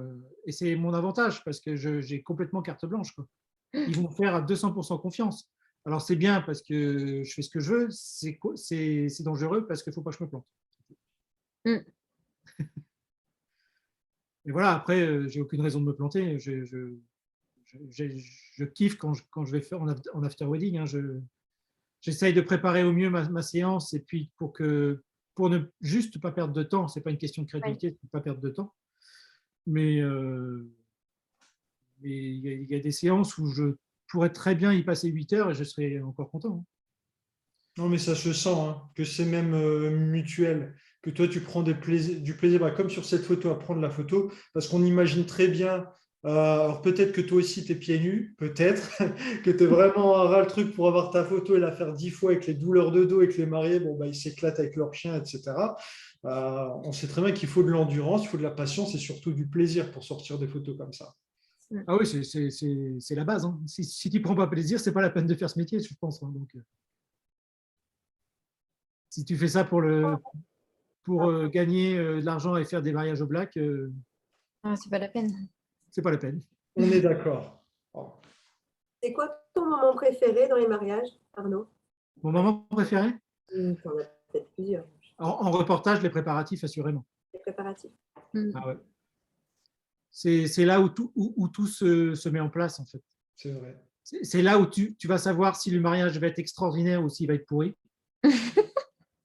et c'est mon avantage parce que j'ai complètement carte blanche, quoi. Ils vont faire à 200% confiance. Alors, c'est bien parce que je fais ce que je veux. C'est dangereux parce qu'il ne faut pas que je me plante. Et voilà, après, j'ai aucune raison de me planter. Je kiffe quand je vais faire en after wedding. Hein, j'essaye de préparer au mieux ma séance et puis pour ne juste pas perdre de temps. C'est pas une question de crédibilité, c'est pas perdre de temps. Mais il y a des séances où je pourrais très bien y passer 8 heures et je serais encore content. Hein. Non, mais ça se sent, hein, que c'est même mutuel, que toi, tu prends du plaisir, bah, comme sur cette photo, à prendre la photo, parce qu'on imagine très bien, alors peut-être que toi aussi, tu es pieds nus, peut-être, que tu es vraiment à ras le truc pour avoir ta photo et la faire 10 fois avec les douleurs de dos et que les mariés, bon, bah, ils s'éclatent avec leur chien, etc. On sait très bien qu'il faut de l'endurance, il faut de la patience et surtout du plaisir pour sortir des photos comme ça. Ah oui, c'est la base. Hein. Si tu ne prends pas plaisir, ce n'est pas la peine de faire ce métier, je pense. Hein. Donc, si tu fais ça pour gagner de l'argent et faire des mariages au black, C'est pas la peine. c'est pas la peine. On est d'accord. Oh. C'est quoi ton moment préféré dans les mariages, Arnaud? Mon moment préféré? Tu en as peut-être plusieurs. En reportage, les préparatifs, assurément. Les préparatifs. Ah ouais. C'est là où tout se met en place, en fait. C'est vrai. C'est là où tu vas savoir si le mariage va être extraordinaire ou s'il va être pourri.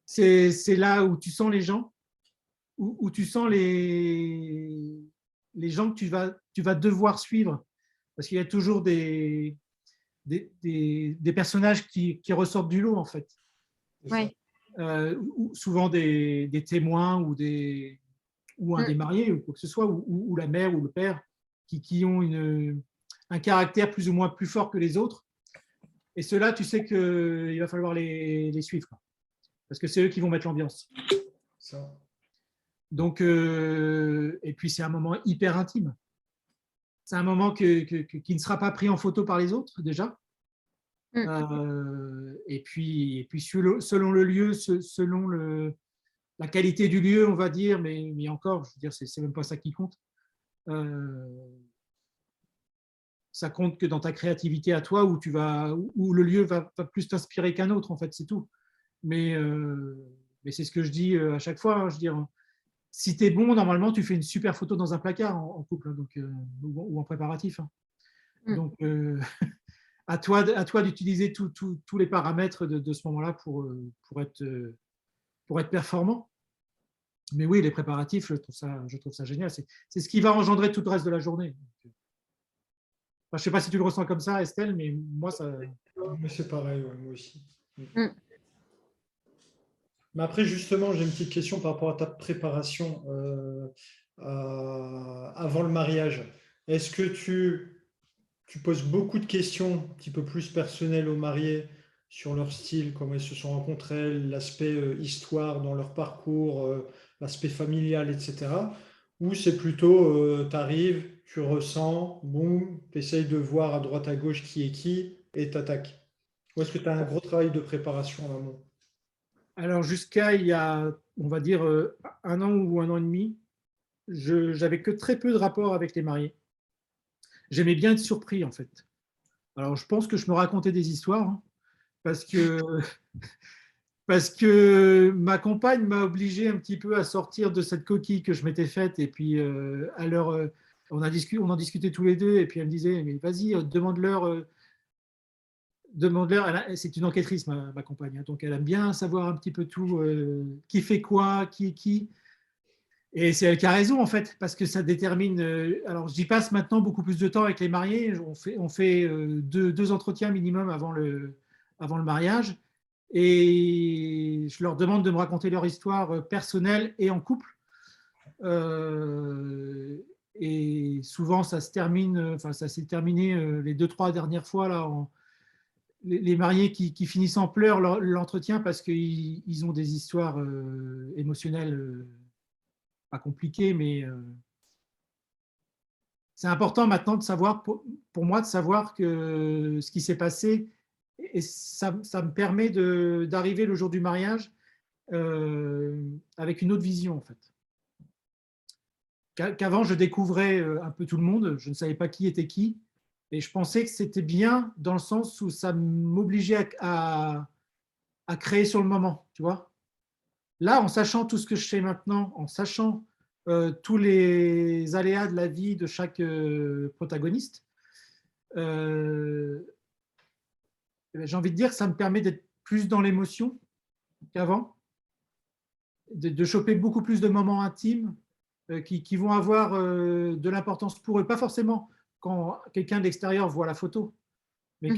C'est là où tu sens les gens, où tu sens les gens que tu vas devoir suivre. Parce qu'il y a toujours des personnages qui ressortent du lot, en fait. Ouais. Souvent des témoins ou un des mariés, ou quoi que ce soit, ou la mère ou le père, qui ont un caractère plus ou moins plus fort que les autres. Et ceux-là, tu sais qu'il va falloir les suivre, quoi. Parce que c'est eux qui vont mettre l'ambiance. Ça. Donc, et puis c'est un moment hyper intime. C'est un moment qui ne sera pas pris en photo par les autres, déjà. Et puis selon le lieu, selon la qualité du lieu, on va dire, mais encore, je veux dire, c'est même pas ça qui compte. Ça compte que dans ta créativité à toi, où le lieu va plus t'inspirer qu'un autre, en fait, c'est tout. Mais c'est ce que je dis à chaque fois. Hein, je veux dire, si tu es bon, normalement, tu fais une super photo dans un placard en couple, hein, donc, ou en préparatif. Hein. Donc, à toi d'utiliser tous les paramètres de ce moment-là pour être performant. Mais oui, les préparatifs, je trouve ça génial. C'est ce qui va engendrer tout le reste de la journée. Enfin, je ne sais pas si tu le ressens comme ça, Estelle, mais moi, ça… Mais c'est pareil, ouais, moi aussi. Mais après, justement, j'ai une petite question par rapport à ta préparation avant le mariage. Est-ce que tu poses beaucoup de questions un petit peu plus personnelles aux mariés sur leur style, comment ils se sont rencontrés, l'aspect histoire dans leur parcours, l'aspect familial, etc. Ou c'est plutôt, tu arrives, tu ressens, boum, tu essayes de voir à droite à gauche qui est qui et t'attaques. Ou est-ce que tu as un gros travail de préparation en amont? Alors, jusqu'à il y a, on va dire, 1 an ou 1 an et demi, j'avais que très peu de rapports avec les mariés. J'aimais bien être surpris, en fait. Alors, je pense que je me racontais des histoires, hein, parce que ma compagne m'a obligé un petit peu à sortir de cette coquille que je m'étais faite. Et puis, on en discutait tous les deux. Et puis, elle me disait, mais vas-y, demande-leur. C'est une enquêtrice, ma compagne. Hein, donc, elle aime bien savoir un petit peu tout, qui fait quoi, qui est qui. Et c'est elle qui a raison, en fait, parce que ça détermine. Alors, j'y passe maintenant beaucoup plus de temps avec les mariés. On fait deux entretiens minimum avant le mariage. Et je leur demande de me raconter leur histoire personnelle et en couple. Et souvent, ça se termine, enfin, ça s'est terminé les 2-3 dernières fois, là, les mariés qui finissent en pleurs l'entretien parce qu'ils ont des histoires émotionnelles pas compliquées, mais c'est important maintenant de savoir, pour moi, de savoir que ce qui s'est passé, et ça me permet d'arriver le jour du mariage avec une autre vision, en fait. Qu'avant, je découvrais un peu tout le monde, je ne savais pas qui était qui, et je pensais que c'était bien dans le sens où ça m'obligeait à créer sur le moment, tu vois. Là, en sachant tout ce que je sais maintenant, en sachant tous les aléas de la vie de chaque protagoniste, j'ai envie de dire que ça me permet d'être plus dans l'émotion qu'avant, de choper beaucoup plus de moments intimes qui vont avoir de l'importance pour eux. Pas forcément quand quelqu'un de l'extérieur voit la photo, mais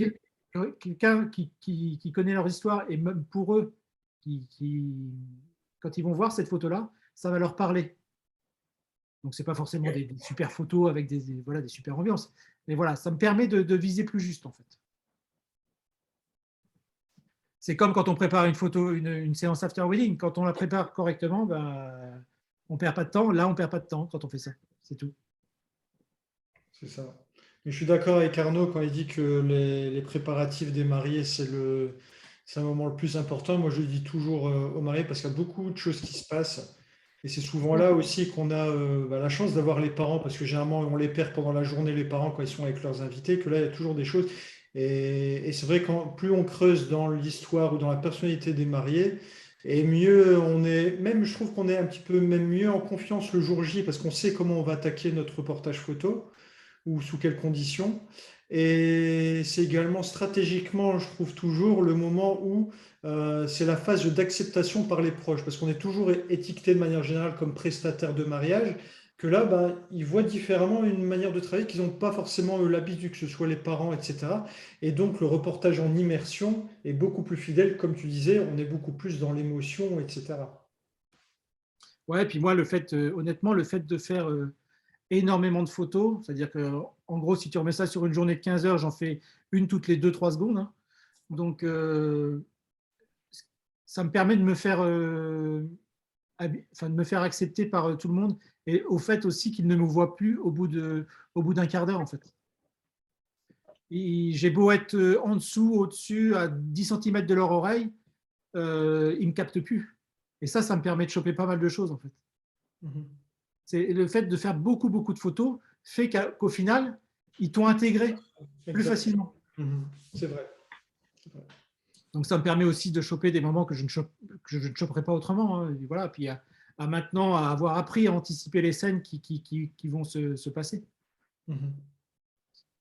quelqu'un qui connaît leur histoire, et même pour eux, quand ils vont voir cette photo-là, ça va leur parler. Donc, ce n'est pas forcément des super photos avec des super ambiances. Mais voilà, ça me permet de viser plus juste, en fait. C'est comme quand on prépare une photo, une séance after wedding. Quand on la prépare correctement, ben, on ne perd pas de temps. Là, on ne perd pas de temps quand on fait ça. C'est tout. C'est ça. Mais je suis d'accord avec Arnaud quand il dit que les préparatifs des mariés, c'est un moment le plus important. Moi, je le dis toujours aux mariés parce qu'il y a beaucoup de choses qui se passent. Et c'est souvent là aussi qu'on a la chance d'avoir les parents, parce que généralement, on les perd pendant la journée, les parents, quand ils sont avec leurs invités, que là, il y a toujours des choses. Et c'est vrai que plus on creuse dans l'histoire ou dans la personnalité des mariés, et mieux on est, même je trouve qu'on est un petit peu même mieux en confiance le jour J, parce qu'on sait comment on va attaquer notre reportage photo ou sous quelles conditions. Et c'est également stratégiquement, je trouve toujours, le moment où c'est la phase d'acceptation par les proches, parce qu'on est toujours étiqueté de manière générale comme prestataire de mariage, que là, ben, ils voient différemment une manière de travailler qu'ils n'ont pas forcément l'habitude, que ce soit les parents, etc. Et donc le reportage en immersion est beaucoup plus fidèle, comme tu disais, on est beaucoup plus dans l'émotion, etc. Ouais, puis moi, honnêtement, le fait de faire énormément de photos, c'est-à-dire que, en gros, si tu remets ça sur une journée de 15 heures, j'en fais une toutes les 2-3 secondes. Hein. Donc, ça me permet de me faire accepter par tout le monde, et au fait aussi qu'ils ne me voient plus au bout d'un quart d'heure, en fait. J'ai beau être en dessous, au-dessus, à 10 cm de leur oreille, ils ne me captent plus. Et ça me permet de choper pas mal de choses, en fait. C'est le fait de faire beaucoup, beaucoup de photos fait qu'au final, ils t'ont intégré plus facilement. C'est vrai. Donc, ça me permet aussi de choper des moments que je ne choperais pas autrement. Hein. Et voilà. Puis à maintenant à avoir appris à anticiper les scènes qui vont se passer. Mhm.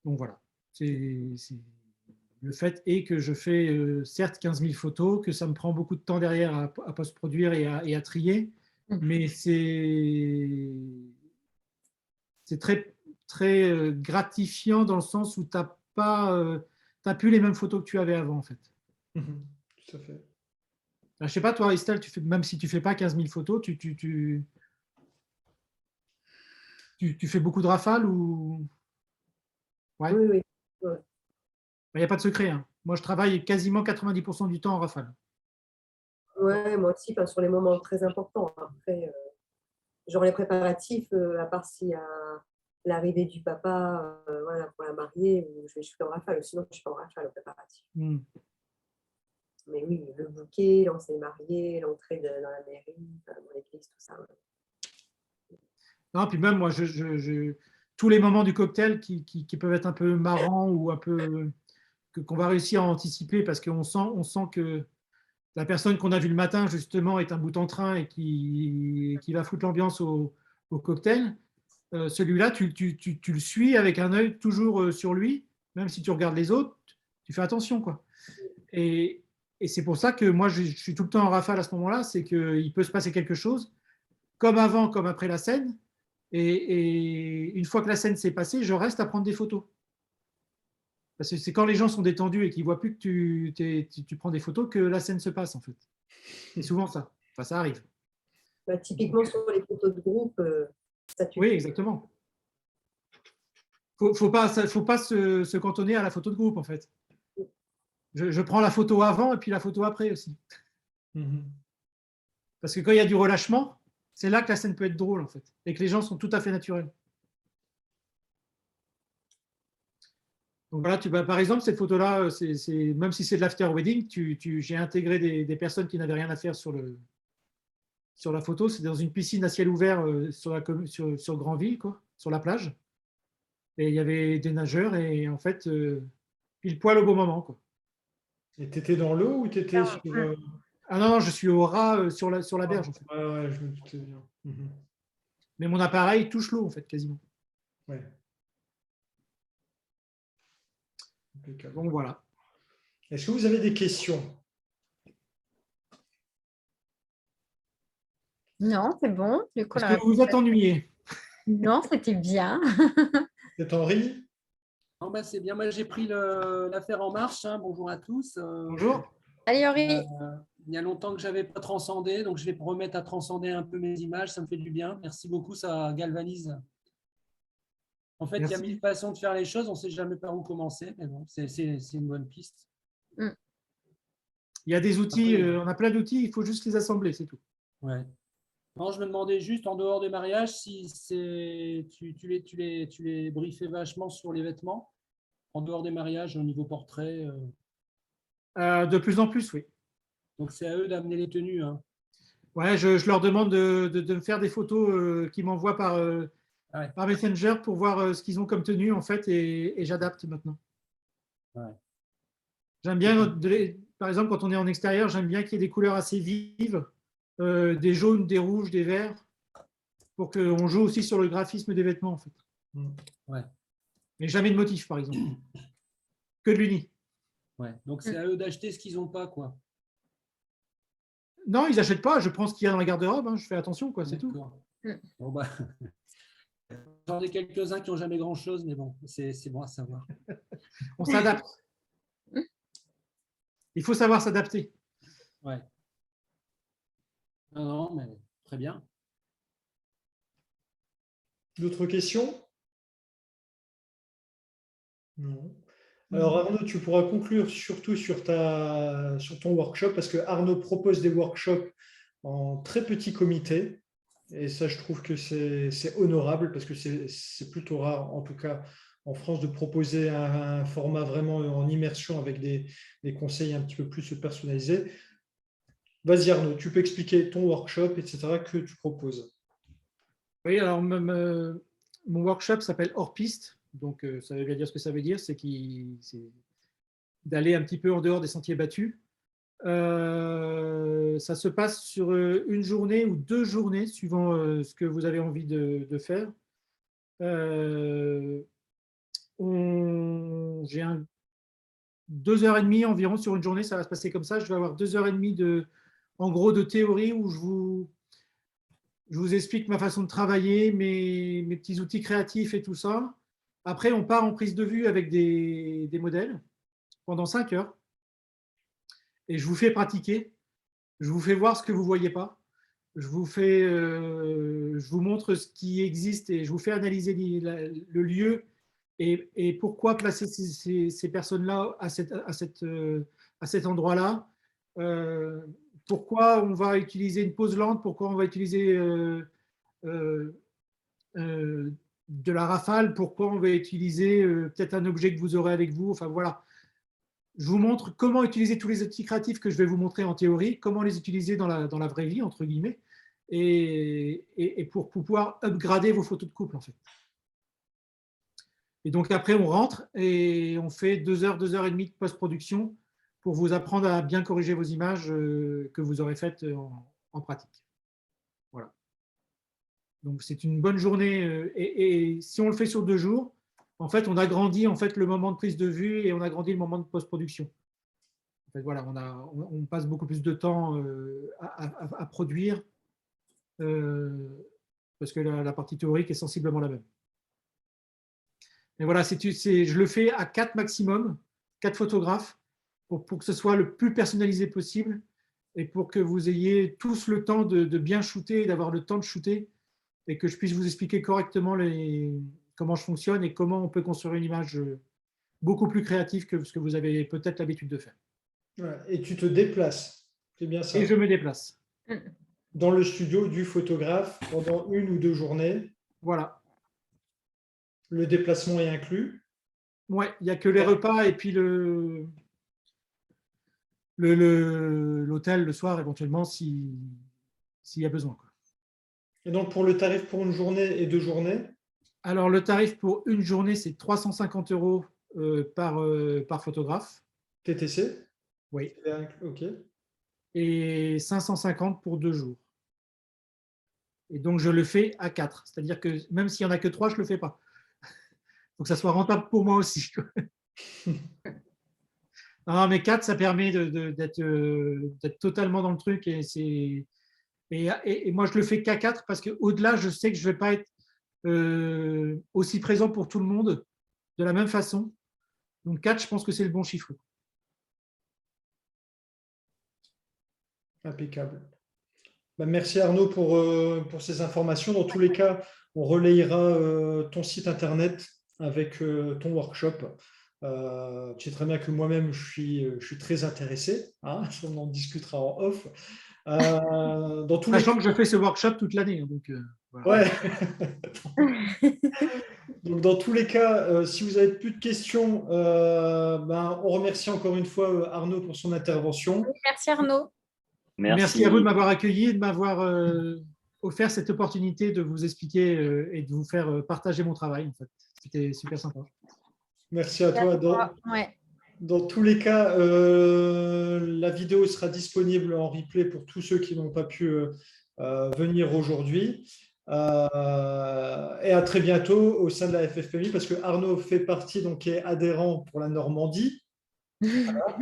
Donc voilà, le fait est que je fais certes 15 000 photos, que ça me prend beaucoup de temps derrière à post-produire et à trier, mais c'est très, très gratifiant dans le sens où tu n'as plus les mêmes photos que tu avais avant en fait. Mhm. Tout à fait. Je ne sais pas, toi, Estelle, même si tu ne fais pas 15 000 photos, tu fais beaucoup de rafales ou… Ouais. Oui, oui. Ouais. Il n'y a pas de secret. Hein. Moi, je travaille quasiment 90% du temps en rafale. Ouais, moi aussi, sur les moments très importants. Après, genre les préparatifs, à part s'il y a l'arrivée du papa voilà, pour la mariée, je fais en rafale. Sinon, je suis pas en rafale au préparatif. Mais oui, le bouquet, l'entrée mariée, l'entrée dans la mairie, dans l'église, tout ça. Ouais. Non, puis même moi, tous les moments du cocktail qui peuvent être un peu marrants ou un peu qu'on va réussir à anticiper parce qu'on sent que la personne qu'on a vue le matin, justement, est un bout en train et qui va foutre l'ambiance au cocktail. Celui-là, tu le suis avec un œil toujours sur lui, même si tu regardes les autres, tu fais attention, quoi. Et c'est pour ça que moi, je suis tout le temps en rafale à ce moment-là, c'est qu'il peut se passer quelque chose, comme avant, comme après la scène. Et une fois que la scène s'est passée, je reste à prendre des photos. Parce que c'est quand les gens sont détendus et qu'ils ne voient plus que tu prends des photos que la scène se passe, en fait. C'est souvent ça. Enfin, ça arrive. Typiquement, sur les photos de groupe, ça tue. Oui, exactement. Faut pas se cantonner à la photo de groupe, en fait. Je prends la photo avant et puis la photo après aussi. Parce que quand il y a du relâchement, c'est là que la scène peut être drôle, en fait. Et que les gens sont tout à fait naturels. Donc voilà, par exemple, cette photo-là, même si c'est de l'after wedding, j'ai intégré des personnes qui n'avaient rien à faire sur la photo. C'est dans une piscine à ciel ouvert sur Granville, quoi, sur la plage. Et il y avait des nageurs et en fait, pile poil au bon moment, quoi. Et tu étais dans l'eau ou tu étais sur… Ah non, je suis au ras sur la berge, en fait. Ouais, je me doutais bien. Mais mon appareil touche l'eau, en fait, quasiment. Ouais. Donc voilà. Est-ce que vous avez des questions? Non, c'est bon. Du coup, Est-ce que vous vous êtes ennuyé? Non, c'était bien. C'est Henri? Non, bah, c'est bien. Moi, j'ai pris l'affaire en marche. Hein. Bonjour à tous. Bonjour. Allez, Henri. Il y a longtemps que je n'avais pas transcendé, donc je vais me remettre à transcender un peu mes images. Ça me fait du bien. Merci beaucoup, ça galvanise. En fait, Merci. il y a 1000 façons de faire les choses. On ne sait jamais par où commencer, mais bon, c'est une bonne piste. Il y a des outils, on a plein d'outils, il faut juste les assembler, c'est tout. Ouais. Non, je me demandais juste, en dehors des mariages, si tu les briefais vachement sur les vêtements, en dehors des mariages, au niveau portrait. De plus en plus, oui. Donc, c'est à eux d'amener les tenues. Hein. Ouais, je leur demande de me faire des photos qu'ils m'envoient par Messenger pour voir ce qu'ils ont comme tenue, en fait, et j'adapte maintenant. Ouais. J'aime bien, par exemple, quand on est en extérieur, j'aime bien qu'il y ait des couleurs assez vives, des jaunes, des rouges, des verts, pour qu'on joue aussi sur le graphisme des vêtements, en fait. Ouais. Mais jamais de motif, par exemple. Que de l'uni. Ouais. Donc, c'est à eux d'acheter ce qu'ils n'ont pas, quoi. Non, ils n'achètent pas. Je prends ce qu'il y a dans la garde-robe. Hein, je fais attention, quoi, c'est tout. Bon, bah, j'en ai quelques-uns qui n'ont jamais grand-chose, mais bon, c'est bon à savoir. On s'adapte. Il faut savoir s'adapter. Ouais. Non, mais très bien. D'autres questions? Non. Alors Arnaud, tu pourras conclure surtout sur ton workshop parce que Arnaud propose des workshops en très petit comité et ça je trouve que c'est honorable parce que c'est plutôt rare en tout cas en France de proposer un format vraiment en immersion avec des conseils un petit peu plus personnalisés. Vas-y Arnaud, tu peux expliquer ton workshop, etc. que tu proposes. Oui, alors mon workshop s'appelle Hors Piste. Donc, ça veut bien dire ce que ça veut dire, c'est d'aller un petit peu en dehors des sentiers battus. Ça se passe sur une journée ou 2 journées, suivant ce que vous avez envie de faire. J'ai 2h30 environ sur une journée, ça va se passer comme ça. Je vais avoir 2h30 en gros de théorie où je vous explique ma façon de travailler, mes petits outils créatifs et tout ça. Après, on part en prise de vue avec des modèles pendant 5 heures et je vous fais pratiquer. Je vous fais voir ce que vous ne voyez pas. Je vous montre ce qui existe et je vous fais analyser le lieu et pourquoi placer ces personnes-là à cet endroit-là. Pourquoi on va utiliser une pose lente, pourquoi on va utiliser de la rafale, pourquoi on va utiliser peut-être un objet que vous aurez avec vous. Enfin voilà, je vous montre comment utiliser tous les outils créatifs que je vais vous montrer en théorie, comment les utiliser dans la vraie vie, entre guillemets, et pour pouvoir upgrader vos photos de couple, en fait. Et donc après, on rentre et on fait 2 heures, 2h30 de post-production pour vous apprendre à bien corriger vos images que vous aurez faites en pratique. Voilà. Donc c'est une bonne journée. Et si on le fait sur 2 jours, en fait, on agrandit en fait le moment de prise de vue et on agrandit le moment de post-production. En fait, voilà, on passe beaucoup plus de temps à produire parce que la partie théorique est sensiblement la même. Mais voilà, je le fais à 4 maximum, 4 photographes, pour que ce soit le plus personnalisé possible et pour que vous ayez tous le temps de bien shooter, d'avoir le temps de shooter et que je puisse vous expliquer correctement comment je fonctionne et comment on peut construire une image beaucoup plus créative que ce que vous avez peut-être l'habitude de faire. Ouais, et tu te déplaces, c'est bien ça. Et je me déplace. Dans le studio du photographe pendant 1 ou 2 journées. Voilà. Le déplacement est inclus. Ouais, il n'y a que les repas et puis l'hôtel le soir éventuellement s'il y a besoin. Quoi. Et donc pour le tarif pour une journée et 2 journées? Alors le tarif pour une journée, c'est 350 € par photographe. TTC? Oui. Ok. Et 550 pour 2 jours. Et donc je le fais à 4. C'est-à-dire que même s'il n'y en a que 3, je ne le fais pas. Il faut que ça soit rentable pour moi aussi. Non, mais 4, ça permet d'être totalement dans le truc. Et moi, je le fais qu'à 4 parce qu'au-delà, je sais que je ne vais pas être aussi présent pour tout le monde de la même façon. Donc 4, je pense que c'est le bon chiffre. Impeccable. Ben, merci Arnaud pour ces informations. Dans tous les cas, on relayera ton site internet avec ton workshop. Tu sais très bien que moi-même, je suis très intéressé. Hein, on en discutera en off. Sachant que je fais ce workshop toute l'année. Donc, voilà. Ouais. Donc, dans tous les cas, si vous avez plus de questions, on remercie encore une fois Arnaud pour son intervention. Merci Arnaud. Merci à vous de m'avoir accueilli et de m'avoir offert cette opportunité de vous expliquer et de vous faire partager mon travail. En fait. C'était super sympa. Merci à toi. Dans tous les cas, la vidéo sera disponible en replay pour tous ceux qui n'ont pas pu venir aujourd'hui. Et à très bientôt au sein de la FFPMI parce que Arnaud fait partie, donc est adhérent pour la Normandie. Voilà.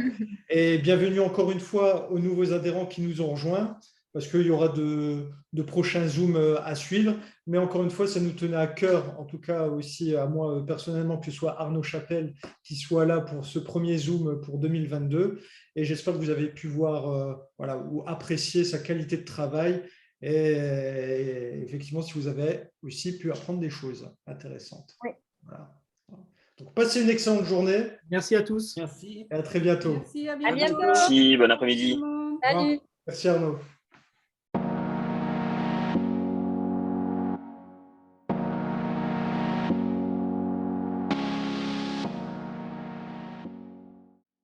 Et bienvenue encore une fois aux nouveaux adhérents qui nous ont rejoints parce qu'il y aura de prochains Zooms à suivre. Mais encore une fois, ça nous tenait à cœur, en tout cas aussi à moi personnellement, que ce soit Arnaud Chapelle qui soit là pour ce premier Zoom pour 2022. Et j'espère que vous avez pu voir ou apprécier sa qualité de travail. Et effectivement, si vous avez aussi pu apprendre des choses intéressantes. Oui. Voilà. Donc, passez une excellente journée. Merci à tous. Merci. Et à très bientôt. Merci, À bientôt. Merci, bon après-midi. Salut. Merci Arnaud.